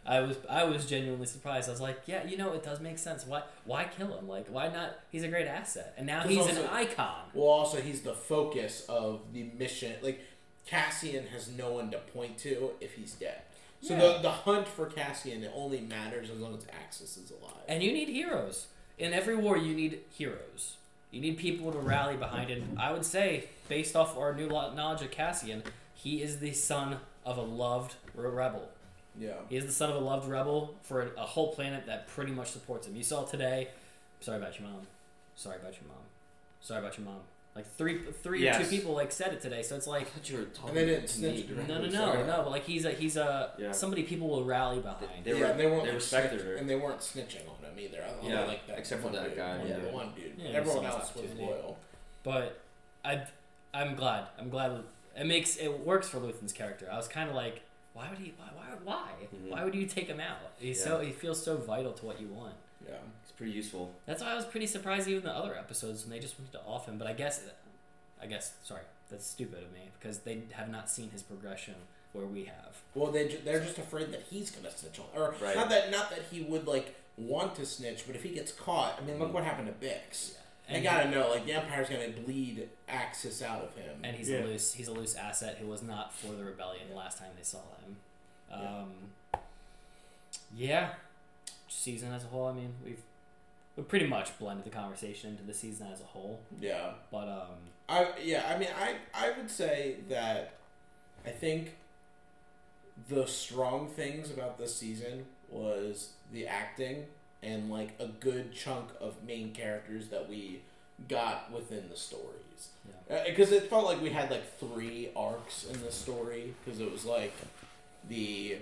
Yeah. I was genuinely surprised. I was like, yeah, it does make sense. Why kill him? Like, why not? He's a great asset, and now he's an icon. Well, also he's the focus of the mission. Like, Cassian has no one to point to if he's dead. So the hunt for Cassian only matters as long as Axis is alive. And you need heroes. In every war, you need heroes. You need people to rally behind it. I would say, based off our new knowledge of Cassian, he is the son of a loved rebel. Yeah. He is the son of a loved rebel for a whole planet that pretty much supports him. You saw today, sorry about your mom. Sorry about your mom. Sorry about your mom. Like three or two people like said it today, so it's like and they didn't snitch. No. But like he's somebody people will rally behind. They respected her, and they weren't snitching on him either. I don't like that. Except for that guy. Yeah, the one dude. Everyone else was loyal. But I'm glad. It works for Luthen's character. I was kind of like, why would he? Why? Mm-hmm. Why would you take him out? He feels so vital to what you want. Yeah, it's pretty useful. That's why I was pretty surprised even the other episodes when they just wanted to off him. But I guess, sorry, that's stupid of me because they have not seen his progression where we have. Well, they're just afraid that he's gonna snitch on, or not that he would like want to snitch, but if he gets caught, I mean, look what happened to Bix. Yeah. They gotta know, like the Empire's gonna bleed Axis out of him, and he's a loose asset who was not for the rebellion the last time they saw him. Season as a whole, I mean, we've pretty much blended the conversation into the season as a whole. Yeah. But I would say that I think the strong things about this season was the acting and like a good chunk of main characters that we got within the stories. Yeah. Because it felt like we had like 3 arcs in the story because it was like the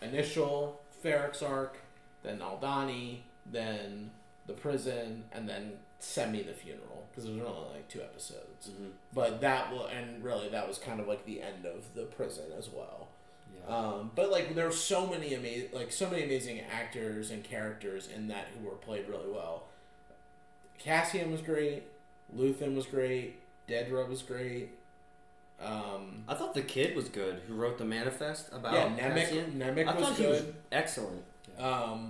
initial Ferrex arc, then Aldani, then the prison, and then semi the funeral because there was only like 2 episodes. Mm-hmm. But that was kind of like the end of the prison as well. Yeah. But like there were so many amazing actors and characters in that who were played really well. Cassian was great. Luthen was great. Dedra was great. I thought the kid was good who wrote the manifest about Nemec I was thought good. he was excellent.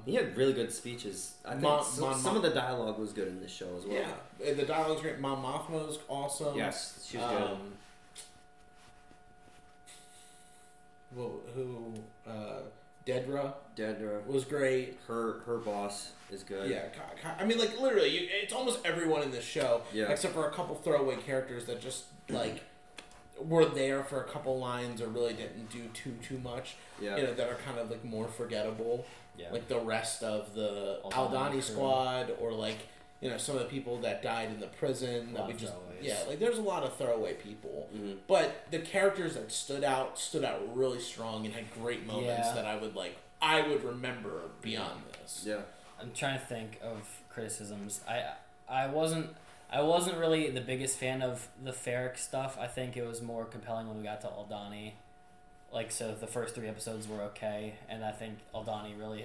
He had really good speeches. I think some of the dialogue was good in this show as well. Yeah, the dialogue's great. Mon Mothma was awesome. Yes, she was good. Dedra was great. Her boss is good. Yeah, I mean, like literally, it's almost everyone in this show, Yeah. except for a couple throwaway characters that just like were there for a couple lines or really didn't do too much. Yeah. You know, that are kind of like more forgettable. Yeah. Like the rest of the Aldhani Aldani crew. squad, or like some of the people that died in the prison that we just throwaways. like there's a lot of throwaway people, Mm-hmm. but the characters that stood out really strong and had great moments Yeah. that I would remember beyond this. Yeah. I'm trying to think of criticisms. I wasn't really the biggest fan of the Ferric stuff. I think it was more compelling when we got to Aldani. Like, so the first 3 episodes were okay, and I think Aldani really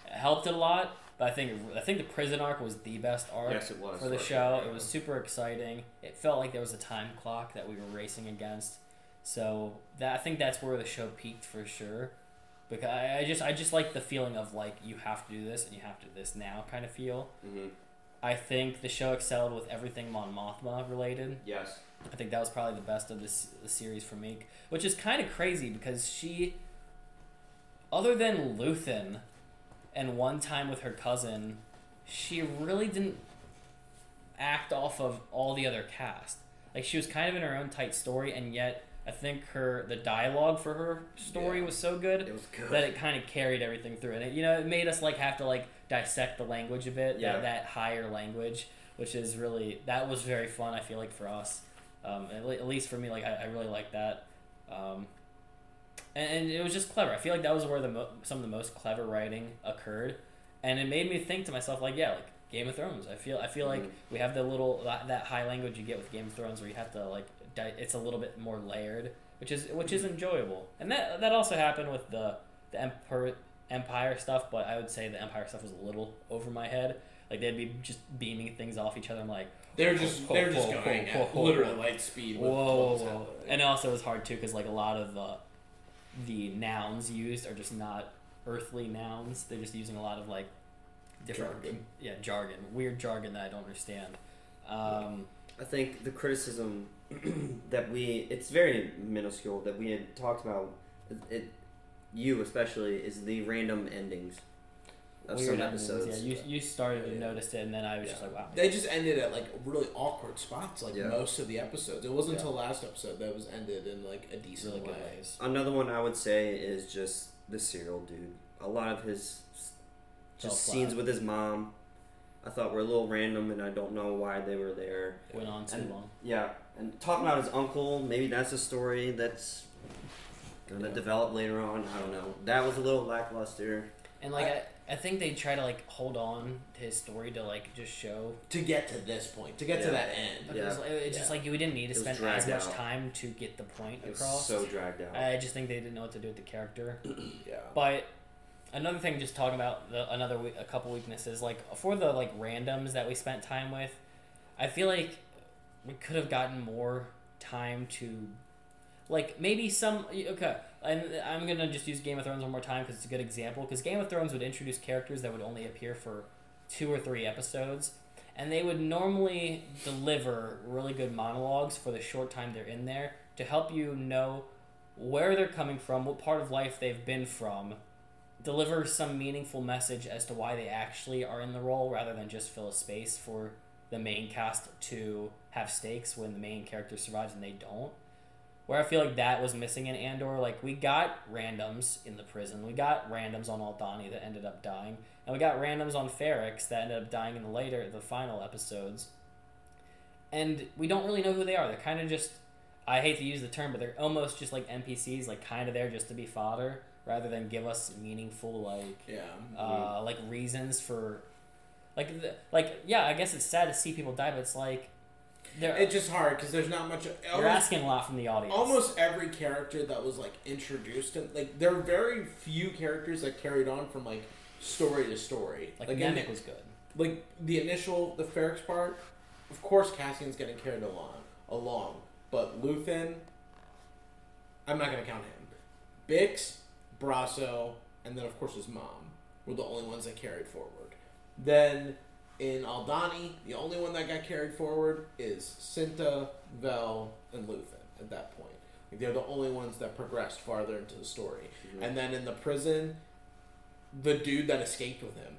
helped it a lot. But I think the prison arc was the best arc Yes, it was, for the for show. sure. It was super exciting. It felt like there was a time clock that we were racing against. So I think that's where the show peaked for sure. Because I just like the feeling of like you have to do this and you have to do this now kind of feel. Mm-hmm. I think the show excelled with everything Mon Mothma related. Yes. I think that was probably the best of the series for me, which is kind of crazy because she, other than Luthen, and one time with her cousin, she really didn't act off of all the other cast. Like she was kind of in her own tight story, and yet I think the dialogue for her story was so good, It was good. that it kind of carried everything through, and it made us like have to like dissect the language a bit, Yeah. that higher language, which is really that was very fun. I feel like for us, at least for me, like I really like that, and it was just clever. I feel like that was where some of the most clever writing occurred, and it made me think to myself like Game of Thrones. I feel like we have that high language you get with Game of Thrones where you have to like it's a little bit more layered, which is enjoyable, and that also happened with the Empire stuff. But I would say the Empire stuff was a little over my head. Like they'd be just beaming things off each other. I'm like They're just going at literally light speed. With whoa. And also it was hard too because like a lot of the nouns used are just not earthly nouns. They're just using a lot of like different jargon, weird jargon that I don't understand. I think the criticism that it's very minuscule that we had talked about, you especially, is the random endings of Weird some endings, episodes. Yeah, you started to notice it, and then I was just like, wow. They just ended at like really awkward spots, like Yeah. most of the episodes. It wasn't until last episode that was ended in like a decent Really way. good ways. Another one I would say is just the serial dude. A lot of his just Fell scenes flat. with his mom, I thought were a little random, and I don't know why they were there. Went on too long. Yeah, and talking about his uncle, maybe that's a story that's gonna develop later on. I don't know. That was a little lackluster. And like I think they try to like hold on to his story to like just show To get to this point, to get to that end. But it's just like we didn't need to It was spend as dragged much out. time to get the point It was across. so dragged out. I just think they didn't know what to do with the character. Yeah. But another thing, just talking about a couple weaknesses, like for the like randoms that we spent time with, I feel like we could have gotten more time to, like maybe some okay. And I'm gonna just use Game of Thrones one more time because it's a good example. Because Game of Thrones would introduce characters that would only appear for 2 or 3 episodes, and they would normally deliver really good monologues for the short time they're in there to help you know where they're coming from, what part of life they've been from, deliver some meaningful message as to why they actually are in the role rather than just fill a space for the main cast to have stakes when the main character survives and they don't. Where I feel like that was missing in Andor, like we got randoms in the prison, we got randoms on Aldani that ended up dying, and we got randoms on Ferrix that ended up dying in the final episodes. And we don't really know who they are. They're kind of just, I hate to use the term, but they're almost just like NPCs, like kind of there just to be fodder, rather than give us meaningful like like reasons for Yeah, I guess it's sad to see people die, but it's like it's just hard because there's not much. You're asking a lot from the audience. Almost every character that was like introduced, and like there are very few characters that carried on from like story to story. Like Nemec was good. Like the Ferrix part, of course Cassian's getting carried along, but Luthen, I'm not gonna count him. Bix, Brasso, and then of course his mom were the only ones that carried forward. Then in Aldani, the only one that got carried forward is Cinta, Vel, and Luthen at that point. Like, they're the only ones that progressed farther into the story. Mm-hmm. And then in the prison, the dude that escaped with him,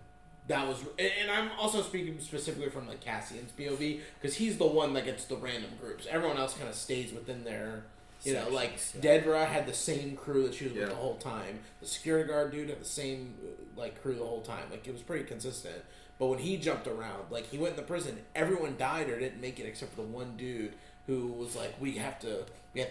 that was... And I'm also speaking specifically from like Cassian's POV, because he's the one that gets the random groups. Everyone else kind of stays within their... You know, like, Dedra had the same crew that she was with the whole time. The security guard dude had the same, like, crew the whole time. Like, it was pretty consistent. But when he jumped around, like, he went in the prison, everyone died or didn't make it except for the one dude who was like, we have to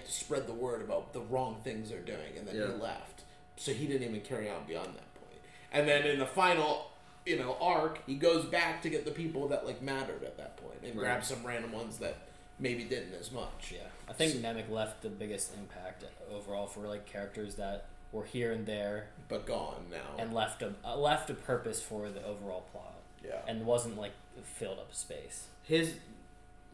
spread the word about the wrong things they're doing, and then he left. So he didn't even carry on beyond that point. And then in the final, you know, arc, he goes back to get the people that, like, mattered at that point and grabs some random ones that maybe didn't as much. Yeah. I think Nemec left the biggest impact overall for, like, characters that were here and there. But gone now. And left a purpose for the overall plot. Yeah. And wasn't, like, filled up space.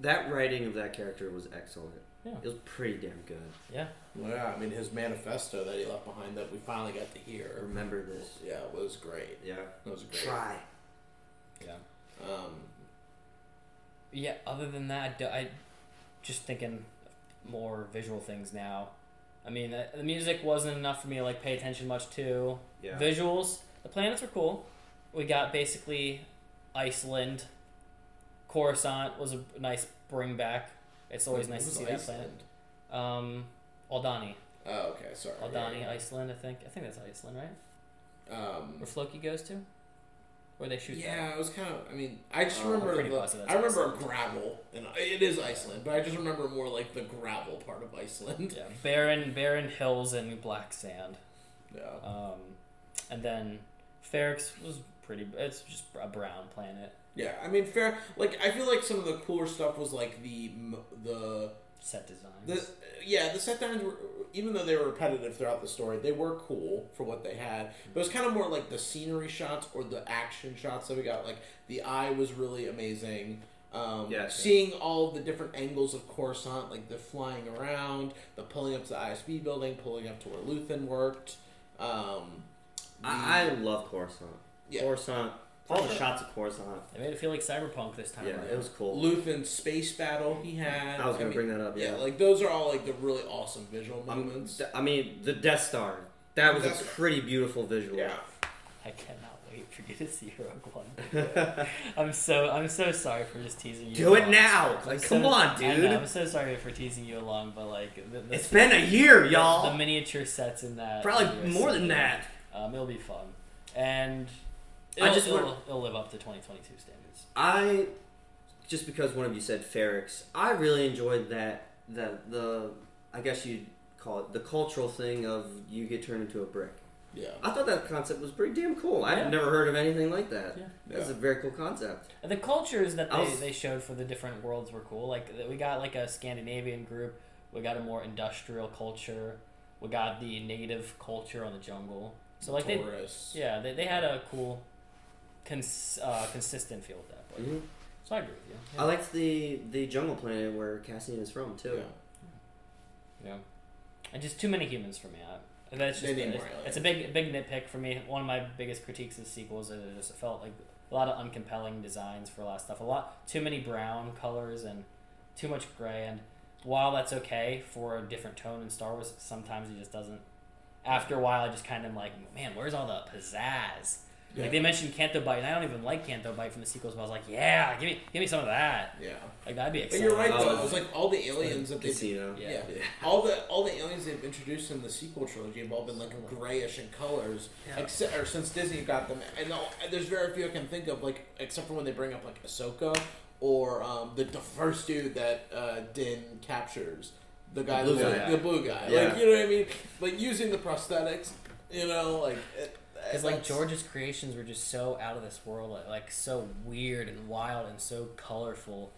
That writing of that character was excellent. Yeah. It was pretty damn good. Yeah. Well, yeah, I mean, his manifesto that he left behind that we finally got to hear. Remember this. Yeah, it was great. Yeah. It was great. Try. Yeah. Yeah, other than that, I just thinking more visual things now. I mean, the music wasn't enough for me to, like, pay attention much to. Yeah. Visuals, the planets were cool. We got basically Iceland. Coruscant was a nice bring back. It's always nice to see Iceland? that planet. Aldani. Oh, okay, sorry. Aldani, Iceland, I think. I think that's Iceland, right? Where Floki goes to? Where they shoot it was kind of, I mean, I just remember I remember gravel, and it is Iceland, but I just remember more like the gravel part of Iceland. Yeah, barren hills and black sand. Yeah. And then Ferrix was pretty, it's just a brown planet. Yeah, I mean, I feel like some of the cooler stuff was like the set designs. The set designs were, even though they were repetitive throughout the story, they were cool for what they had. But it was kind of more like the scenery shots or the action shots that we got. Like, the eye was really amazing. Seeing all the different angles of Coruscant, like the flying around, the pulling up to the ISB building, pulling up to where Luthen worked. I love Coruscant. Yeah. Coruscant. All the shots of Coruscant. They made it feel like Cyberpunk this time. Yeah, it was cool. Luthen's space battle he had. I was going to bring that up, yeah. Like, those are all, like, the really awesome visual moments. I mean, the Death Star. That was a pretty beautiful visual. Yeah. I cannot wait for you to see Rogue One. I'm so sorry for just teasing you. Do it now! Like, come on, dude. I know, I'm so sorry for teasing you along, but, like... It's been a year, y'all! The miniature sets in that... Probably more than that. It'll be fun. And... It'll live up to 2022 standards. Just because one of you said Ferrix, I really enjoyed the I guess you'd call it the cultural thing of you get turned into a brick. Yeah. I thought that concept was pretty damn cool. I've never heard of anything like that. Yeah. That's a very cool concept. And the cultures that they showed for the different worlds were cool. Like, we got like a Scandinavian group, we got a more industrial culture, we got the native culture on the jungle. So like they had a cool consistent feel with that place. Mm-hmm. So I agree with you. Yeah. I liked the jungle planet where Cassian is from too. Yeah. And just too many humans for me. That's just it's a big nitpick for me. One of my biggest critiques of the sequels is it felt like a lot of uncompelling designs for a lot of stuff. Too many brown colors and too much gray. And while that's okay for a different tone in Star Wars, sometimes it just doesn't. After a while, I just kind of like, man, where's all the pizzazz? Yeah. Like, they mentioned Canto Bite, and I don't even like Canto Bite from the sequels, but I was like, yeah, give me some of that. Yeah. Like, that'd be exciting. But you're right, though. It was like all the aliens that Casino. Yeah. All the aliens they've introduced in the sequel trilogy have all been like grayish in colors, or since Disney got them. And there's very few I can think of, like, except for when they bring up like Ahsoka or the first dude that Din captures. The guy, the blue guy. Yeah. Like, you know what I mean? Like, using the prosthetics, you know, like, Because like George's creations were just so out of this world, like so weird and wild and so colorful.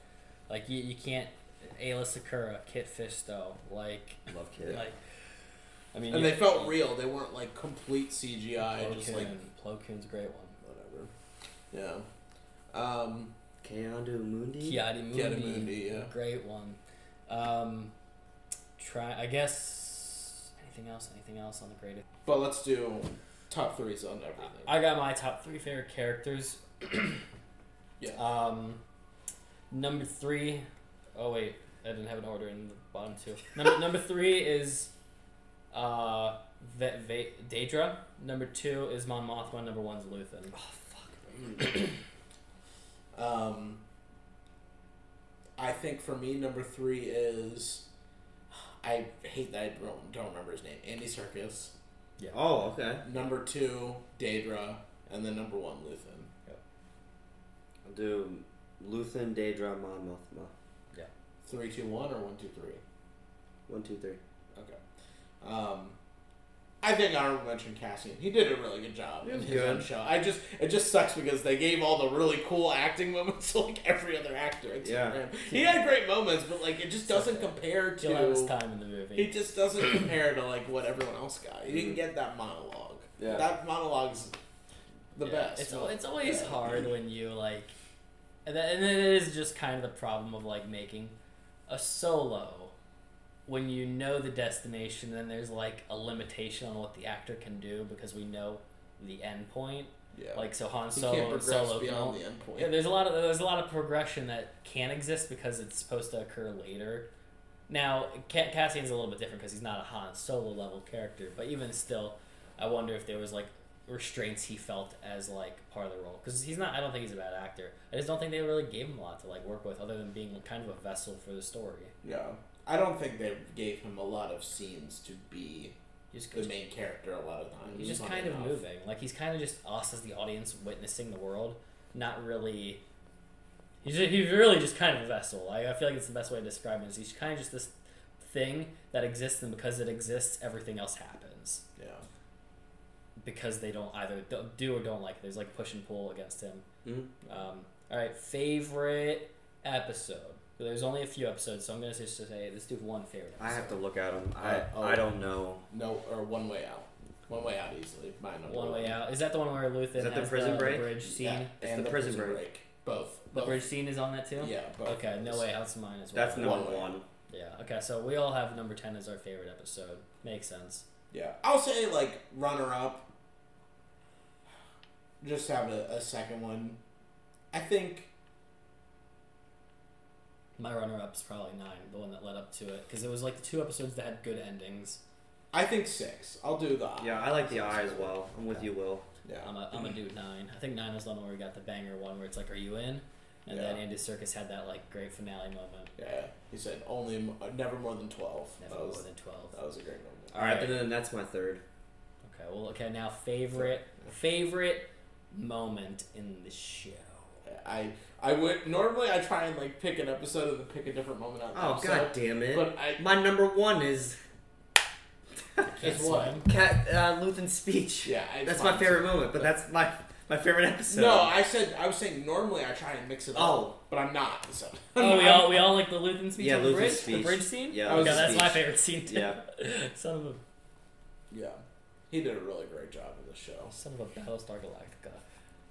Like you can't Ayla Sakura, Kit Fisto, like Love Kit. Like I mean, and they felt real. They weren't like complete CGI. Plo Just Koon, like Plo Koon's a great one. whatever. Yeah. Keanu Mundi. Keanu Mundi, yeah. Great one. I guess anything else on the greatest. But let's do top threes on everything. I got my top 3 favorite characters. Yeah. Number 3. Oh wait, I didn't have an order in the bottom 2. Number 3 is Daedra. Number 2 is Mon Mothma. Number 1 is Luthen. Oh fuck. I think for me, number 3 is. I hate that I don't remember his name. Andy Serkis. Yeah. Oh, okay. Number 2, Daedra, and then number 1, Luthen. Yep. I'll do Luthen, Daedra, Mon Mothma. Yeah. 3, 2, 1 or 1, 2, 3? 1, 2, 3. Okay. I think honorable mention Cassian. He did a really good job in his own show. It just sucks because they gave all the really cool acting moments to like every other actor except for him. He had great moments, but like it just doesn't compare to. He'll have his time in the movie. He just doesn't compare to like what everyone else got. He didn't get that monologue. Yeah. That monologue's the best. It's always hard when you like, and it is just kind of the problem of like making a solo. When you know the destination, then there's like a limitation on what the actor can do because we know the end point. Yeah. Like so, Han He Solo can't and progress Solo beyond the end point. Yeah, there's a lot of progression that can exist because it's supposed to occur later. Now, Cassian's a little bit different because he's not a Han Solo level character, but even still, I wonder if there was like restraints he felt as like part of the role because he's not. I don't think he's a bad actor. I just don't think they really gave him a lot to like work with other than being kind of a vessel for the story. Yeah. I don't think they gave him a lot of scenes to be the main character a lot of times. He's just kind of moving. Like, he's kind of just us as the audience witnessing the world. Not really... He's really just kind of a vessel. I feel like it's the best way to describe him. Is he's kind of just this thing that exists, and because it exists, everything else happens. Yeah. Because they don't either do or don't like it. There's, like, push and pull against him. Mm-hmm. All right, favorite episode. There's only a few episodes, so I'm gonna just say let's do one favorite episode. I have to look at them. I don't know. No, or One Way Out. One Way Out easily. One Way Out. Is that the one where Luthen has the prison break? The bridge scene? Yeah, it's the prison break. Both. The bridge scene is on that too? Yeah, both. Okay, No Way Out's mine as well. That's number 1. Yeah, okay, so we all have number 10 as our favorite episode. Makes sense. Yeah. I'll say, like, runner-up. Just have a second one. I think... My runner-up's probably 9, the one that led up to it, because it was like the 2 episodes that had good endings. I think 6. I'll do the Eye. Yeah, I like the Eye as well. I'm with you, Will. Yeah. I'm gonna do 9. I think 9 was the one where we got the banger one where it's like, are you in? And then Andy Serkis had that like great finale moment. Yeah, he said never more than 12. Never more than 12. That was a great moment. All right, then that's my third. Okay, now favorite moment in the show. I would normally I try and like pick an episode and then pick a different moment out. Oh god damn it! But my number 1 is what? Luthen's speech. Yeah, that's my favorite moment. But that's my favorite episode. No, I was saying normally I try and mix it up. Oh, but I'm not. So. we all like the Luthen speech. Yeah, on the Luthen's bridge, speech. the bridge scene. Yeah, okay, that's my favorite scene too. Yeah, son of a. Yeah, he did a really great job in the show. Son of a Battlestar Galactica.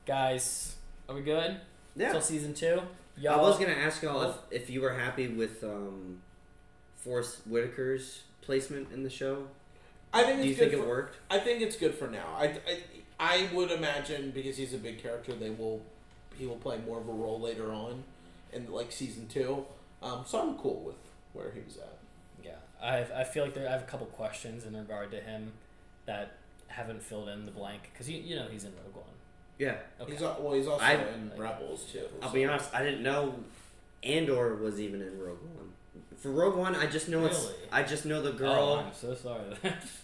Guys, are we good? Yeah. Till season 2. I was gonna ask y'all if you were happy with Forrest Whitaker's placement in the show. I think. Do you think it worked? I think it's good for now. I would imagine because he's a big character, he will play more of a role later on in like season 2. So I'm cool with where he was at. Yeah, I feel like I have a couple questions in regard to him that haven't filled in the blank because you know he's in Rogue One. Yeah. Okay. He's also in Rebels too. I'll be honest, I didn't know Andor was even in Rogue One. For Rogue One, I just know I just know the girl. Oh, I'm so sorry.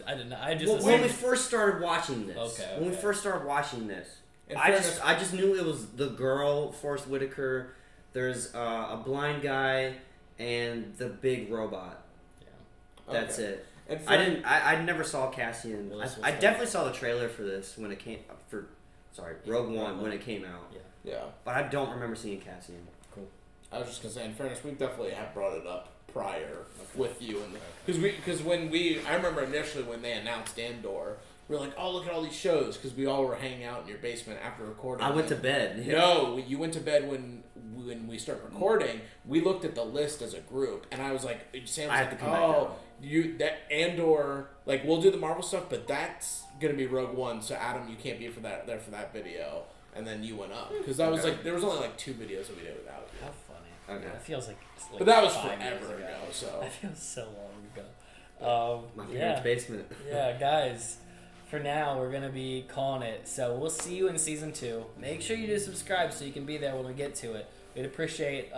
I didn't know. I just when we first started watching this. Okay. When we first started watching this, I just knew it was the girl, Forrest Whitaker. There's a blind guy and the big robot. Yeah. That's it. And I never saw Cassian. I definitely saw the trailer for this when it came Rogue One when it came out. Yeah. But I don't remember seeing Cassian. Cool. I was just gonna say, in fairness, we definitely have brought it up prior with you, and because I remember initially when they announced Andor, we were like, oh, look at all these shows, because we all were hanging out in your basement after recording. I went to bed. Yeah. No, you went to bed when we started recording. We looked at the list as a group, and I was like, Sam was like, oh, that Andor, like, we'll do the Marvel stuff, but that's gonna be Rogue One, so Adam, you can't be for that video. And then you went up because that was like there was only like 2 videos that we did without you. How funny! Okay, it feels like but that was 5 forever years ago. So that feels so long ago. My parents' basement. Yeah, guys. For now, we're gonna be calling it. So we'll see you in season 2. Make sure you do subscribe so you can be there when we get to it. We'd appreciate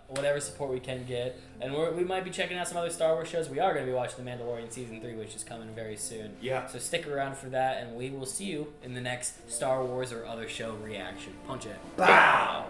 whatever support we can get, and we might be checking out some other Star Wars shows. We are going to be watching The Mandalorian season 3, which is coming very soon. Yeah. So stick around for that, and we will see you in the next Star Wars or other show reaction. Punch it. Bow!